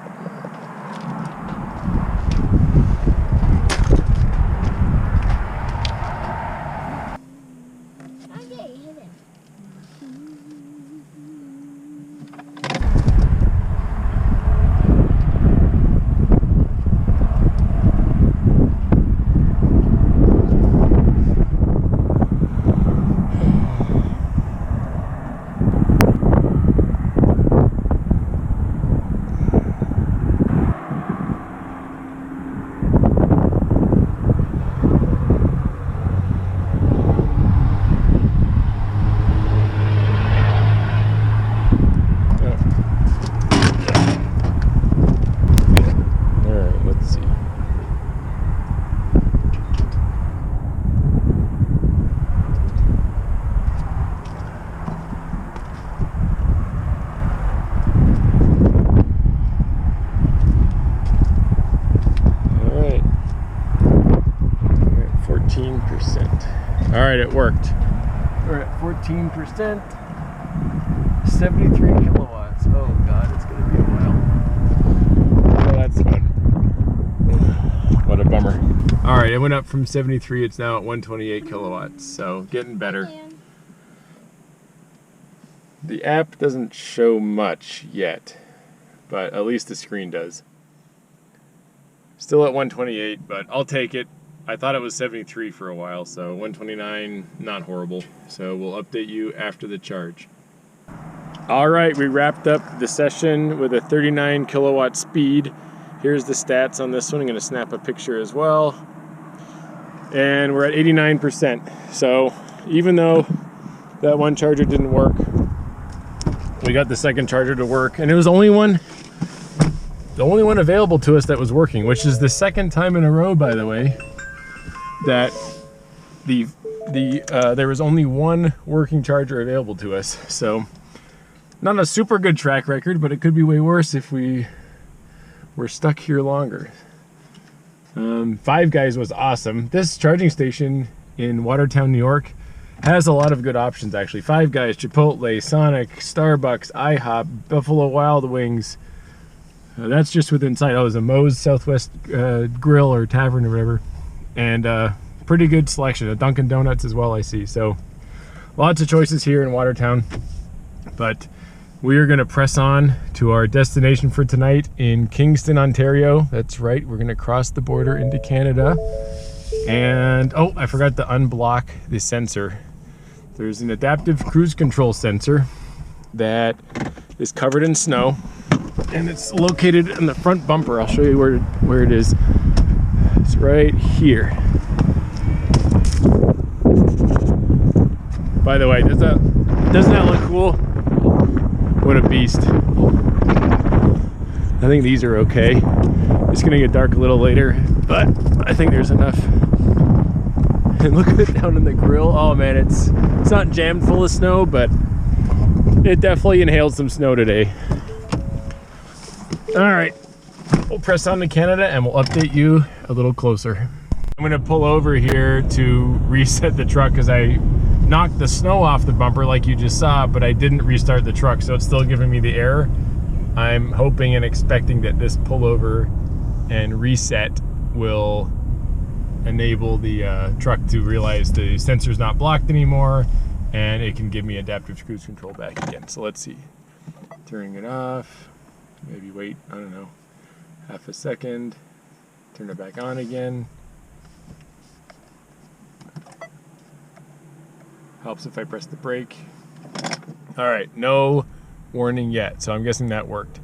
All right, it worked. We're at 14%, 73 kilowatts. Oh God, it's gonna be a while. Oh, that's fun. What a bummer. All right, it went up from 73, it's now at 128 kilowatts, so getting better. The app doesn't show much yet, but at least the screen does. Still at 128, but I'll take it. I thought it was 73 for a while, so 129, not horrible. So we'll update you after the charge. All right, we wrapped up the session with a 39 kilowatt speed. Here's the stats on this one. I'm gonna snap a picture as well. And we're at 89%. So even though that one charger didn't work, we got the second charger to work, and it was the only one available to us that was working, which is the second time in a row, by the way, that there was only one working charger available to us. So not a super good track record, but it could be way worse if we were stuck here longer. Five Guys was awesome. This charging station in Watertown, New York has a lot of good options actually. Five Guys, Chipotle, Sonic, Starbucks, IHOP, Buffalo Wild Wings. That's just within sight. Oh, there's a Moe's Southwest Grill or Tavern or whatever. And pretty good selection. A Dunkin' Donuts as well, I see. So lots of choices here in Watertown. But we are going to press on to our destination for tonight in Kingston, Ontario. That's right. We're going to cross the border into Canada. And, oh, I forgot to unblock the sensor. There's an adaptive cruise control sensor that is covered in snow. and it's located in the front bumper. I'll show you where it is. It's right here. By the way, doesn't that look cool? What a beast. I think these are okay. It's gonna get dark a little later, but I think there's enough. And look at it down in the grill. Oh man, it's not jammed full of snow, but it definitely inhaled some snow today. All right, we'll press on to Canada and we'll update you a little closer. I'm gonna pull over here to reset the truck because I knocked the snow off the bumper like you just saw, but I didn't restart the truck, so it's still giving me the error. I'm hoping and expecting that this pullover and reset will enable the truck to realize the sensor's not blocked anymore, and it can give me adaptive cruise control back again. So let's see. Turning it off. Maybe wait, I don't know, half a second. Turn it back on again. Helps if I press the brake. All right, no warning yet, so I'm guessing that worked.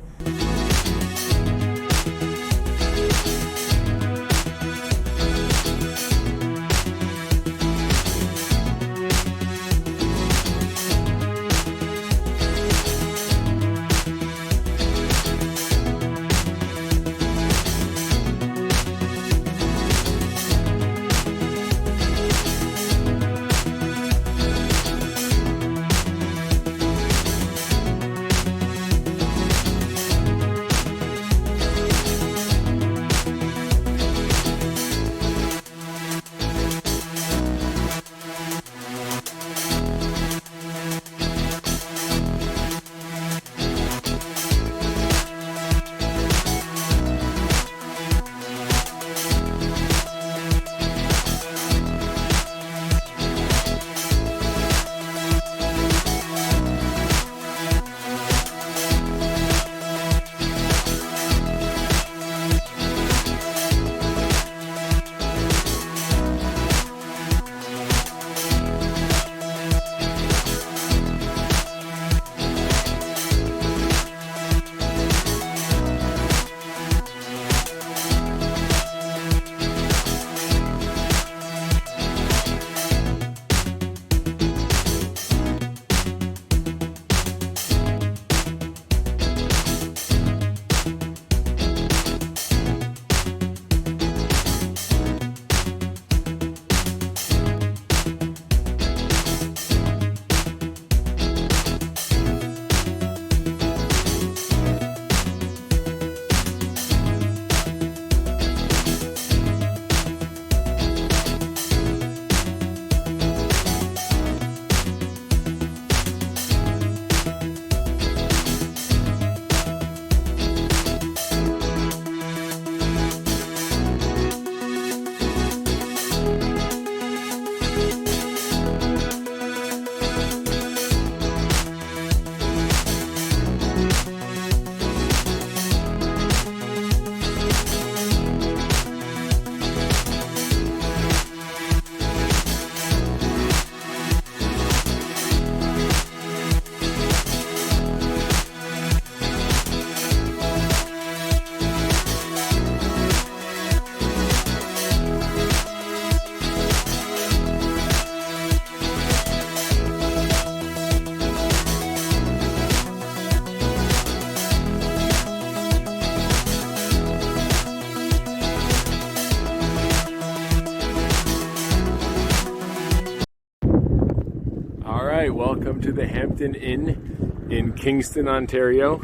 Welcome to the Hampton Inn in Kingston, Ontario.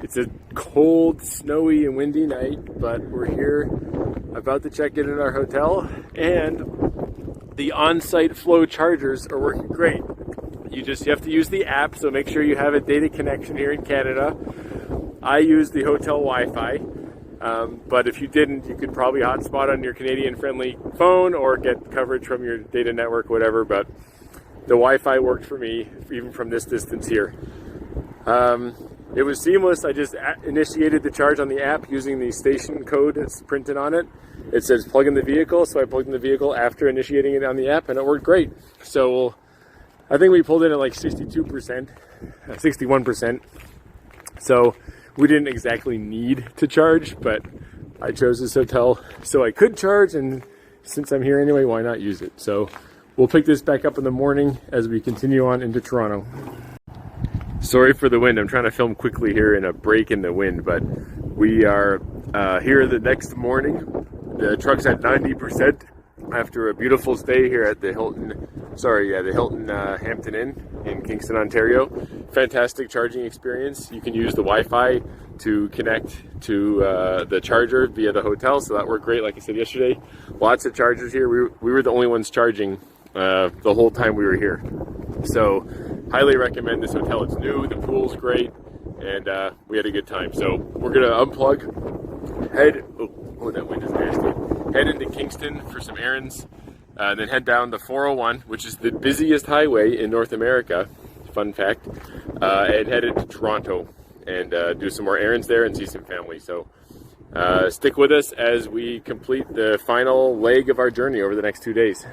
It's a cold, snowy, and windy night, but we're here about to check in at our hotel, and the on-site flow chargers are working great. You have to use the app, so make sure you have a data connection here in Canada. I use the hotel Wi-Fi, but if you didn't, you could probably hotspot on your Canadian-friendly phone or get coverage from your data network, whatever, but the Wi-Fi worked for me, even from this distance here. It was seamless. I just initiated the charge on the app using the station code that's printed on it. It says plug in the vehicle, so I plugged in the vehicle after initiating it on the app, and it worked great. So I think we pulled in at like 62%, 61%. So We didn't exactly need to charge, but I chose this hotel so I could charge, and since I'm here anyway, why not use it? So we'll pick this back up in the morning as we continue on into Toronto. Sorry for the wind. I'm trying to film quickly here in a break in the wind, but we are here the next morning. The truck's at 90% after a beautiful stay here at the Hilton Hampton Inn in Kingston, Ontario. Fantastic charging experience. You can use the Wi-Fi to connect to the charger via the hotel, so that worked great. Like I said yesterday, lots of chargers here. We were the only ones charging the whole time we were here. So highly recommend this hotel. It's new, the pool's great, and we had a good time. So we're gonna unplug, that wind is nasty. Head into Kingston for some errands, then head down the 401, which is the busiest highway in North America, fun fact, and head into Toronto and do some more errands there and see some family. So stick with us as we complete the final leg of our journey over the next 2 days.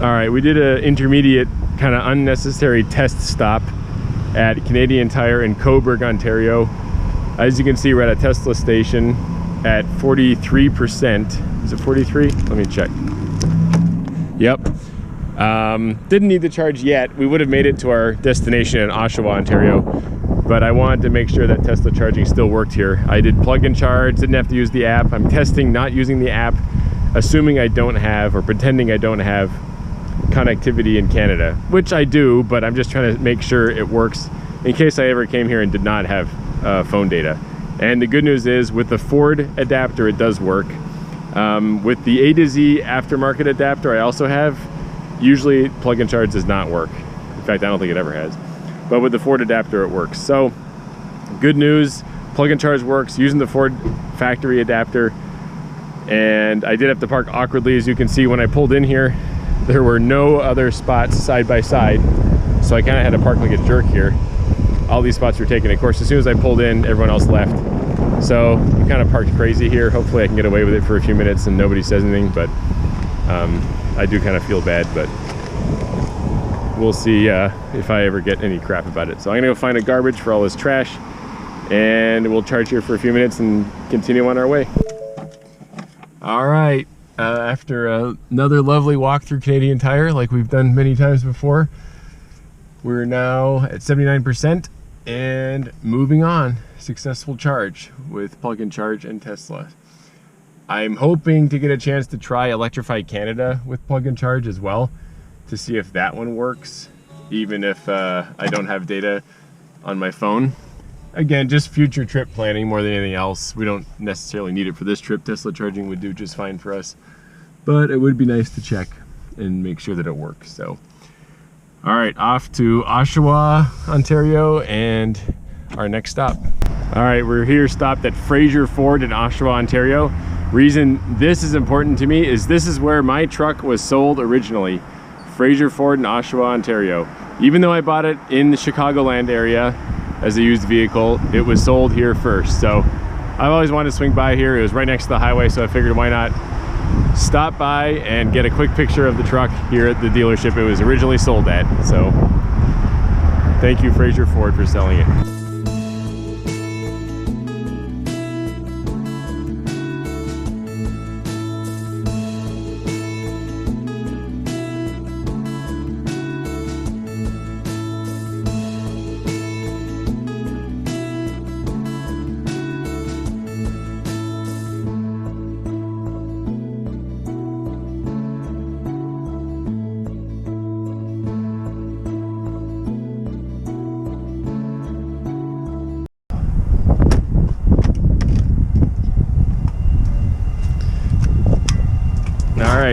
All right, we did an intermediate kind of unnecessary test stop at Canadian Tire in Cobourg, Ontario. As you can see, we're at a Tesla station at 43%. Is it 43? Let me check. Yep. Didn't need the charge yet. We would have made it to our destination in Oshawa, Ontario, but I wanted to make sure that Tesla charging still worked here. I did plug and charge, didn't have to use the app. I'm testing not using the app, assuming I don't have, or pretending I don't have, connectivity in Canada, which I do, but I'm just trying to make sure it works in case I ever came here and did not have phone data. And the good news is, with the Ford adapter, it does work. With the A to Z aftermarket adapter I also have, usually plug and charge does not work. In fact, I don't think it ever has. But with the Ford adapter, it works. So good news, plug and charge works using the Ford factory adapter. And I did have to park awkwardly. As you can see, when I pulled in here, there were no other spots side by side, so I kind of had to park like a jerk here. All these spots were taken. Of course, as soon as I pulled in, everyone else left. So we kind of parked crazy here. Hopefully I can get away with it for a few minutes and nobody says anything, but I do kind of feel bad, but we'll see if I ever get any crap about it. So I'm gonna go find a garbage for all this trash, and we'll charge here for a few minutes and continue on our way. All right. After another lovely walk through Canadian Tire, like we've done many times before, we're now at 79% and moving on. Successful charge with Plug and Charge and Tesla. I'm hoping to get a chance to try Electrify Canada with Plug and Charge as well, to see if that one works, even if I don't have data on my phone. Again, just future trip planning more than anything else. We don't necessarily need it for this trip. Tesla charging would do just fine for us, but it would be nice to check and make sure that it works. So, all right, off to Oshawa, Ontario, and our next stop. All right, we're here stopped at Fraser Ford in Oshawa, Ontario. Reason this is important to me is this is where my truck was sold originally. Fraser Ford in Oshawa, Ontario. Even though I bought it in the Chicagoland area as a used vehicle, it was sold here first. So I've always wanted to swing by here. It was right next to the highway, so I figured why not stop by and get a quick picture of the truck here at the dealership it was originally sold at. So thank you, Fraser Ford, for selling it.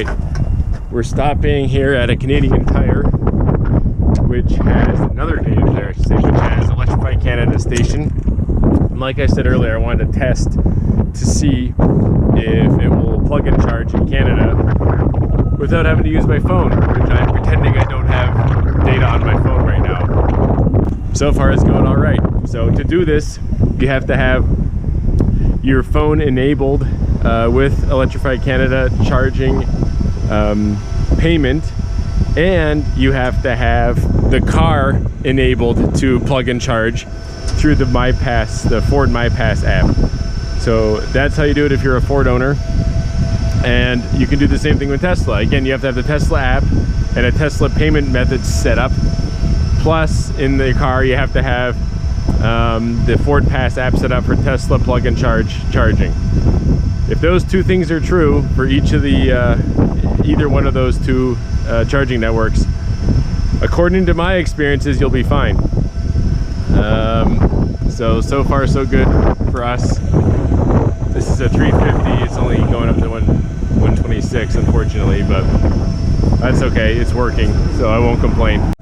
right, we're stopping here at a Canadian Tire, which has another Canadian Tire station, which has Electrify Canada station. And like I said earlier, I wanted to test to see if it will plug and charge in Canada without having to use my phone, which I'm pretending I don't have data on my phone right now. So far it's going all right. So to do this, you have to have your phone enabled with Electrify Canada charging payment, and you have to have the car enabled to plug and charge through the MyPass, the Ford MyPass app. So that's how you do it if you're a Ford owner. And you can do the same thing with Tesla. Again, you have to have the Tesla app and a Tesla payment method set up. Plus, in the car, you have to have the Ford Pass app set up for Tesla plug and charging. If those two things are true for each of the either one of those two charging networks, according to my experiences, you'll be fine. So far so good for us. This is a 350. It's only going up to 126, unfortunately, but that's okay. It's working, so I won't complain.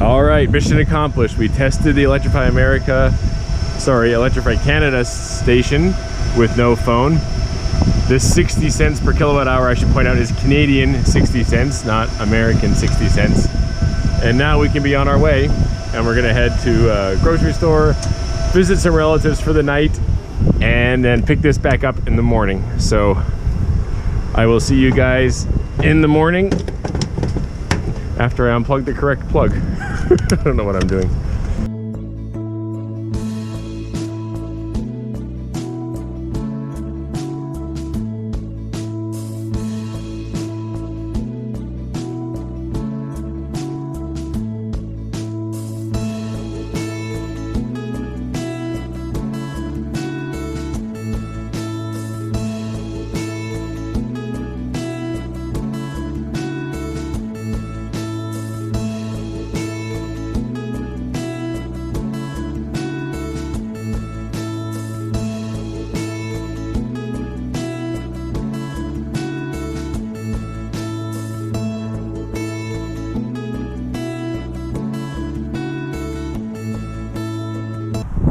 All right, mission accomplished. We tested the Electrify Canada station with no phone. This 60 cents per kilowatt hour, I should point out, is Canadian 60 cents, not American 60 cents. And now we can be on our way, and we're gonna head to a grocery store, visit some relatives for the night, and then pick this back up in the morning. So I will see you guys in the morning after I unplug the correct plug. I don't know what I'm doing.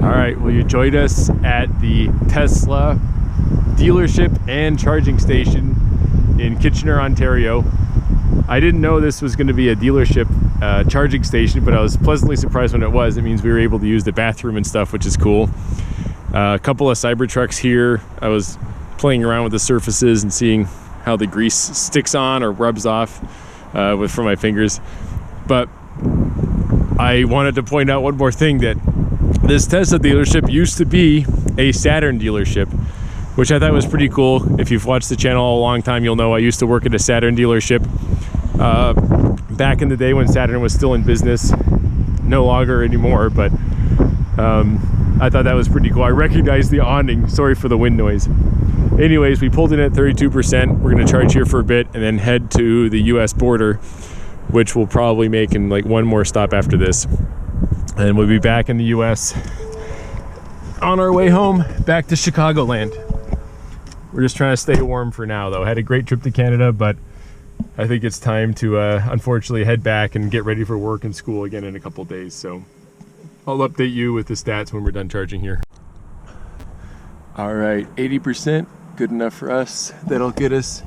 Alright, well, you joined us at the Tesla dealership and charging station in Kitchener, Ontario. I didn't know this was going to be a dealership charging station, but I was pleasantly surprised when it was. It means we were able to use the bathroom and stuff, which is cool. A couple of Cybertrucks here. I was playing around with the surfaces and seeing how the grease sticks on or rubs off from my fingers. But I wanted to point out one more thing, that this Tesla dealership used to be a Saturn dealership, which I thought was pretty cool. If you've watched the channel a long time, you'll know I used to work at a Saturn dealership back in the day when Saturn was still in business. No longer anymore, but I thought that was pretty cool. I recognized the awning. Sorry for the wind noise. Anyways, we pulled in at 32%. We're going to charge here for a bit and then head to the US border, which we'll probably make in like one more stop after this. And we'll be back in the US on our way home back to Chicagoland. We're just trying to stay warm for now, though. I had a great trip to Canada, but I think it's time to unfortunately head back and get ready for work and school again in a couple days. So I'll update you with the stats when we're done charging here. All right, 80%, good enough for us. That'll get us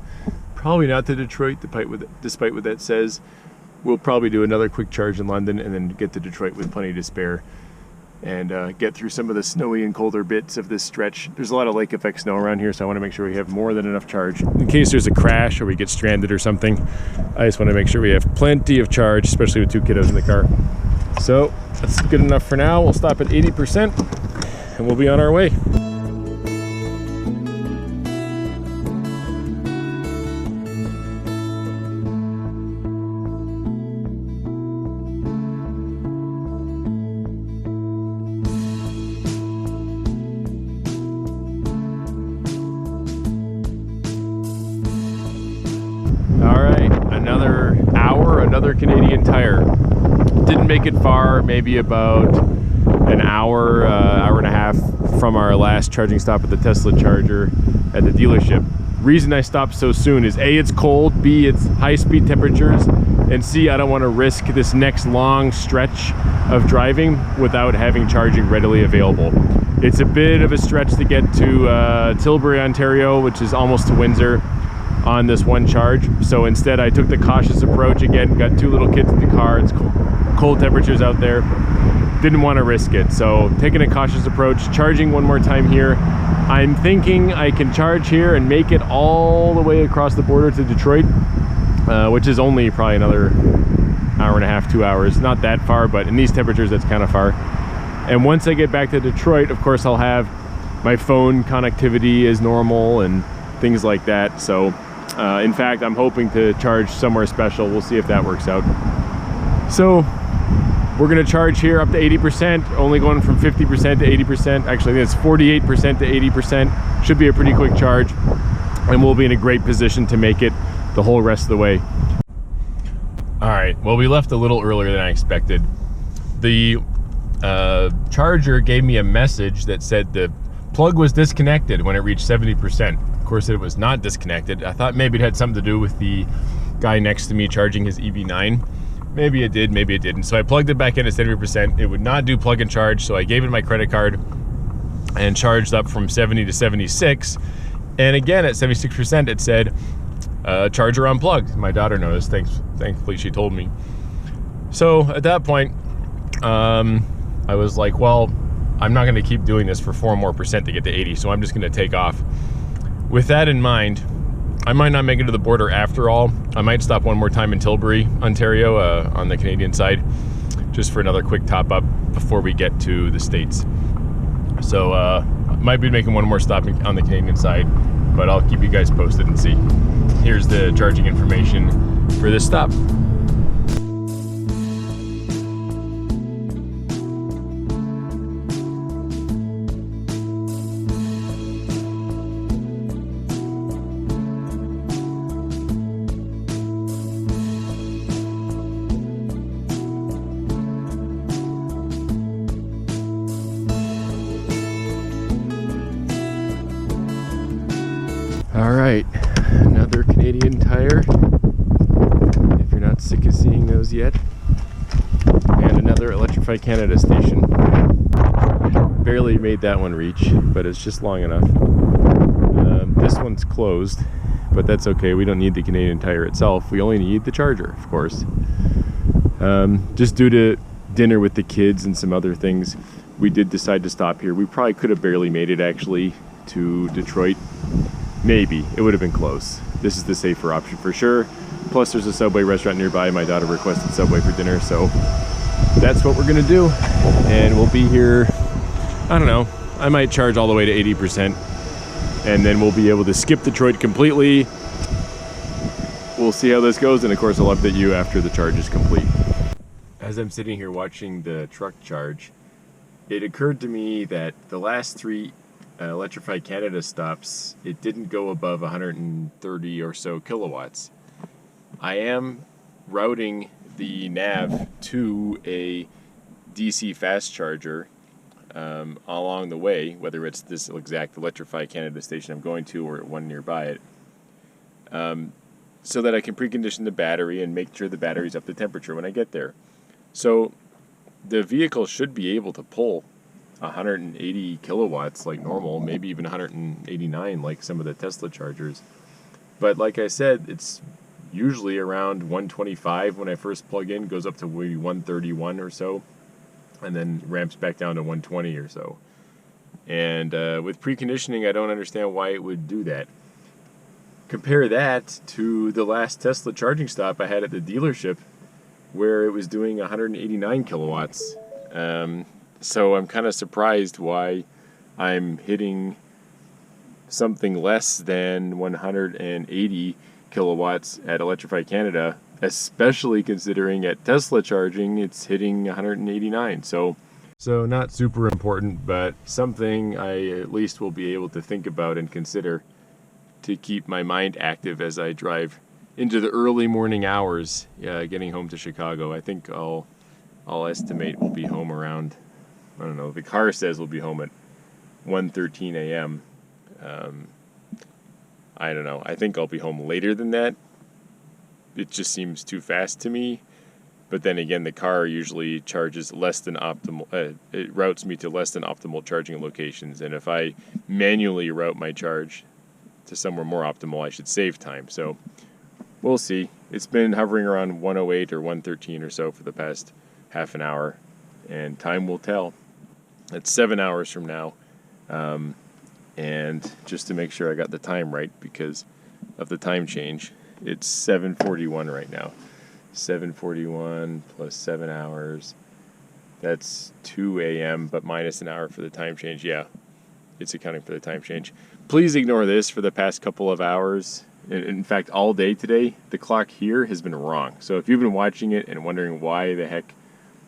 probably not to Detroit, despite what that says. We'll probably do another quick charge in London and then get to Detroit with plenty to spare and get through some of the snowy and colder bits of this stretch. There's a lot of lake effect snow around here, so I want to make sure we have more than enough charge. In case there's a crash or we get stranded or something, I just want to make sure we have plenty of charge, especially with two kiddos in the car. So that's good enough for now. We'll stop at 80% and we'll be on our way. Another Canadian Tire. Didn't make it far, maybe about an hour, hour and a half from our last charging stop at the Tesla charger at the dealership. reason I stopped so soon is A, it's cold, B, it's high speed temperatures, and C, I don't want to risk this next long stretch of driving without having charging readily available. It's a bit of a stretch to get to Tilbury, Ontario, which is almost to Windsor, on this one charge. So instead I took the cautious approach. Again, got 2 little kids in the car, it's cold temperatures out there, didn't want to risk it, so taking a cautious approach, charging one more time here. I'm thinking I can charge here and make it all the way across the border to Detroit, which is only probably another hour and a half, 2 hours. Not that far, but in these temperatures that's kind of far. And once I get back to Detroit, of course I'll have my phone connectivity as normal and things like that. So in fact, I'm hoping to charge somewhere special. We'll see if that works out. So we're gonna charge here up to 80%, only going from 50% to 80%. Actually, I think it's 48% to 80%. Should be a pretty quick charge, and we'll be in a great position to make it the whole rest of the way. All right, well, we left a little earlier than I expected. The charger gave me a message that said the plug was disconnected when it reached 70%. Of course, it was not disconnected. I thought maybe it had something to do with the guy next to me charging his EV9. Maybe it did, maybe it didn't. So I plugged it back in at 70%. It would not do plug and charge, so I gave it my credit card and charged up from 70 to 76. And again, at 76%, it said, charger unplugged. My daughter noticed, thankfully she told me. So at that point, I was like, well, I'm not gonna keep doing this for 4 more percent to get to 80, so I'm just gonna take off. With that in mind, I might not make it to the border after all. I might stop one more time in Tilbury, Ontario, on the Canadian side, just for another quick top up before we get to the States. So I might be making one more stop on the Canadian side, but I'll keep you guys posted and see. Here's the charging information for this stop. All right, another Canadian Tire, if you're not sick of seeing those yet, and another Electrify Canada station. Barely made that one reach, but it's just long enough. This one's closed, but that's okay. We don't need the Canadian Tire itself. We only need the charger, of course. Just due to dinner with the kids and some other things, we did decide to stop here. We probably could have barely made it actually to Detroit. Maybe. It would have been close. This is the safer option for sure. Plus there's a Subway restaurant nearby. My daughter requested Subway for dinner, so that's what we're gonna do. And we'll be here, I don't know, I might charge all the way to 80%, and then we'll be able to skip Detroit completely. We'll see how this goes, and of course I'll update you after the charge is complete. As I'm sitting here watching the truck charge, it occurred to me that the last 3 Electrify Canada stops, it didn't go above 130 or so kilowatts. I am routing the nav to a DC fast charger along the way, whether it's this exact Electrify Canada station I'm going to or one nearby it, so that I can precondition the battery and make sure the battery's up to temperature when I get there. So the vehicle should be able to pull 180 kilowatts like normal, maybe even 189 like some of the Tesla chargers. But like I said, it's usually around 125 when I first plug in, goes up to maybe 131 or so, and then ramps back down to 120 or so. And with preconditioning, I don't understand why it would do that. Compare that to the last Tesla charging stop I had at the dealership, where it was doing 189 kilowatts. So I'm kind of surprised why I'm hitting something less than 180 kilowatts at Electrify Canada, especially considering at Tesla charging it's hitting 189. So not super important, but something I at least will be able to think about and consider to keep my mind active as I drive into the early morning hours getting home to Chicago. I think I'll estimate we'll be home around, I don't know, the car says we'll be home at 1:13 a.m. I don't know. I think I'll be home later than that. It just seems too fast to me. But then again, the car usually charges less than optimal. It routes me to less than optimal charging locations. And if I manually route my charge to somewhere more optimal, I should save time. So we'll see. It's been hovering around 108 or 113 or so for the past half an hour. And time will tell. It's 7 hours from now. And just to make sure I got the time right because of the time change, it's 7:41 right now. 7:41 plus 7 hours. That's 2 a.m. but minus an hour for the time change. Yeah, it's accounting for the time change. Please ignore this for the past couple of hours. In fact, all day today, the clock here has been wrong. So if you've been watching it and wondering why the heck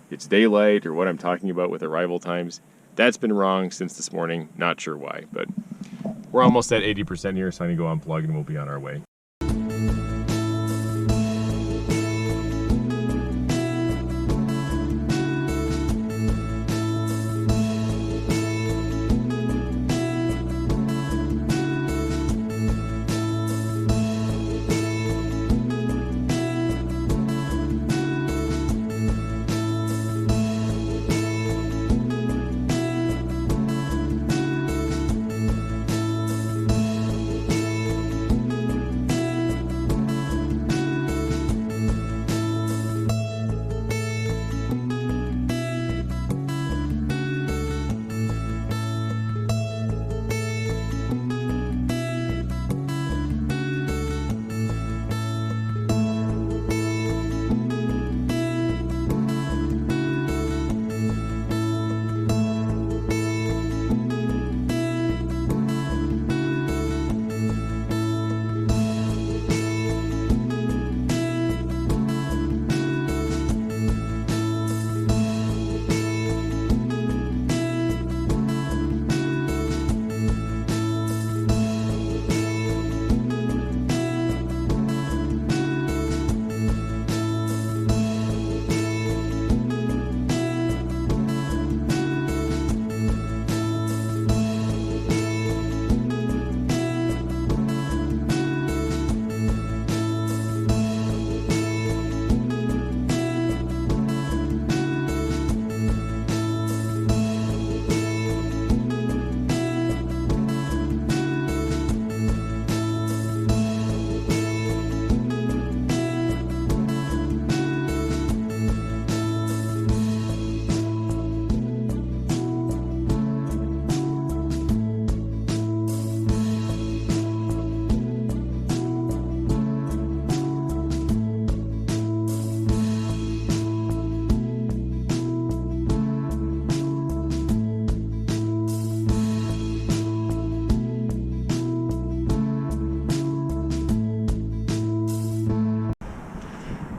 it's daylight or what I'm talking about with arrival times, that's been wrong since this morning. Not sure why, but we're almost at 80% here, so I'm gonna go unplug and we'll be on our way.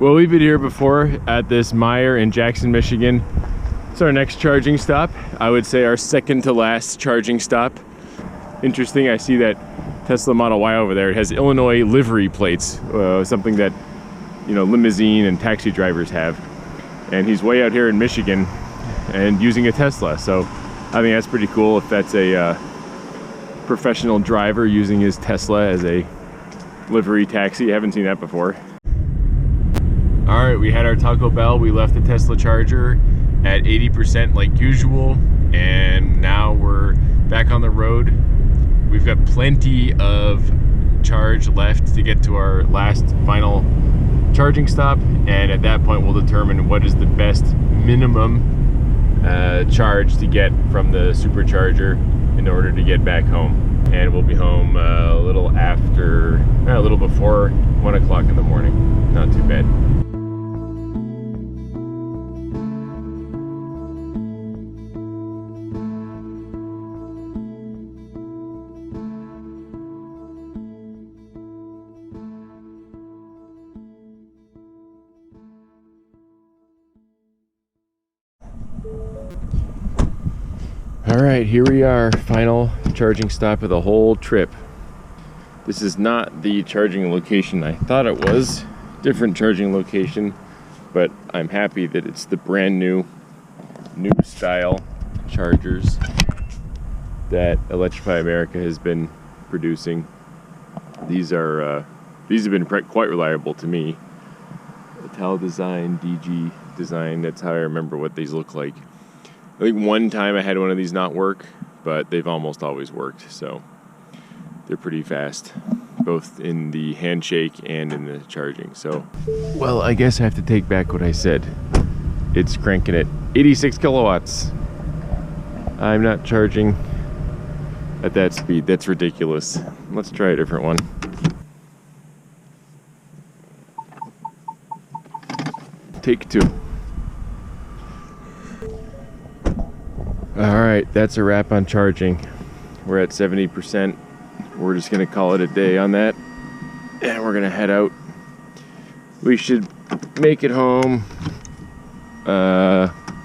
Well, we've been here before at this Meijer in Jackson, Michigan. It's our next charging stop. I would say our second to last charging stop. Interesting, I see that Tesla Model Y over there. It has Illinois livery plates, something that, you know, limousine and taxi drivers have. And he's way out here in Michigan and using a Tesla. So I think that's pretty cool if that's a professional driver using his Tesla as a livery taxi. I haven't seen that before. All right, we had our Taco Bell. We left the Tesla charger at 80% like usual, and now we're back on the road. We've got plenty of charge left to get to our last final charging stop, and at that point we'll determine what is the best minimum charge to get from the supercharger in order to get back home. And we'll be home a little before 1 o'clock in the morning. Not too bad. All right, here we are, final charging stop of the whole trip. This is not the charging location I thought it was, different charging location, but I'm happy that it's the brand new style chargers that Electrify America has been producing. These have been quite reliable to me. Ital Design, DG Design, that's how I remember what these look like. I think one time I had one of these not work, but they've almost always worked, so they're pretty fast, both in the handshake and in the charging. So, well, I guess I have to take back what I said. It's cranking at 86 kilowatts. I'm not charging at that speed. That's ridiculous. Let's try a different one. Take two. All right, that's a wrap on charging. We're at 70%. We're just gonna call it a day on that, and we're gonna head out. We should make it home.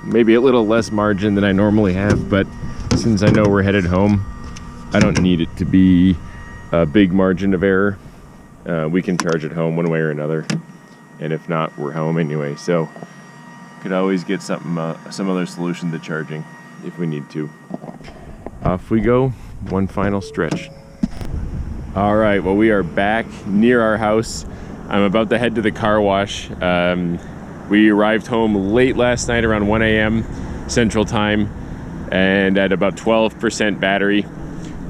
Maybe a little less margin than I normally have, but since I know we're headed home, I don't need it to be a big margin of error. We can charge at home one way or another, and if not, we're home anyway. So could always get some other solution to charging if we need to. Off we go, one final stretch. All right, well, we are back near our house. I'm about to head to the car wash. We arrived home late last night around 1 a.m. Central Time and at about 12% battery.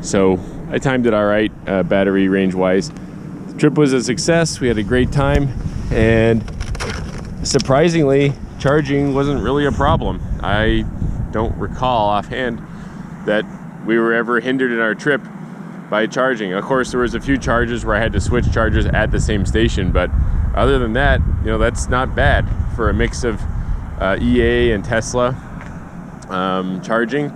So I timed it all right, battery range wise. The trip was a success. We had a great time, and surprisingly, charging wasn't really a problem. I don't recall offhand that we were ever hindered in our trip by charging. Of course, there was a few charges where I had to switch chargers at the same station, but other than that, you know, that's not bad for a mix of EA and Tesla charging.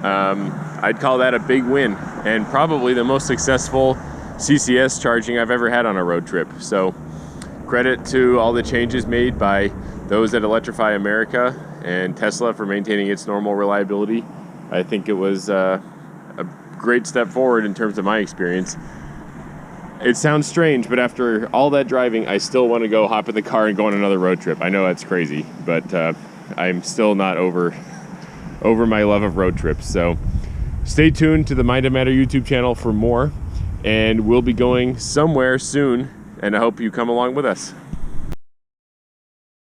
I'd call that a big win, and probably the most successful CCS charging I've ever had on a road trip. So credit to all the changes made by those that Electrify America and Tesla for maintaining its normal reliability. I think it was a great step forward in terms of my experience. It sounds strange, but after all that driving, I still want to go hop in the car and go on another road trip. I know that's crazy, but I'm still not over my love of road trips. So stay tuned to the Mind and Matter YouTube channel for more, and we'll be going somewhere soon, and I hope you come along with us.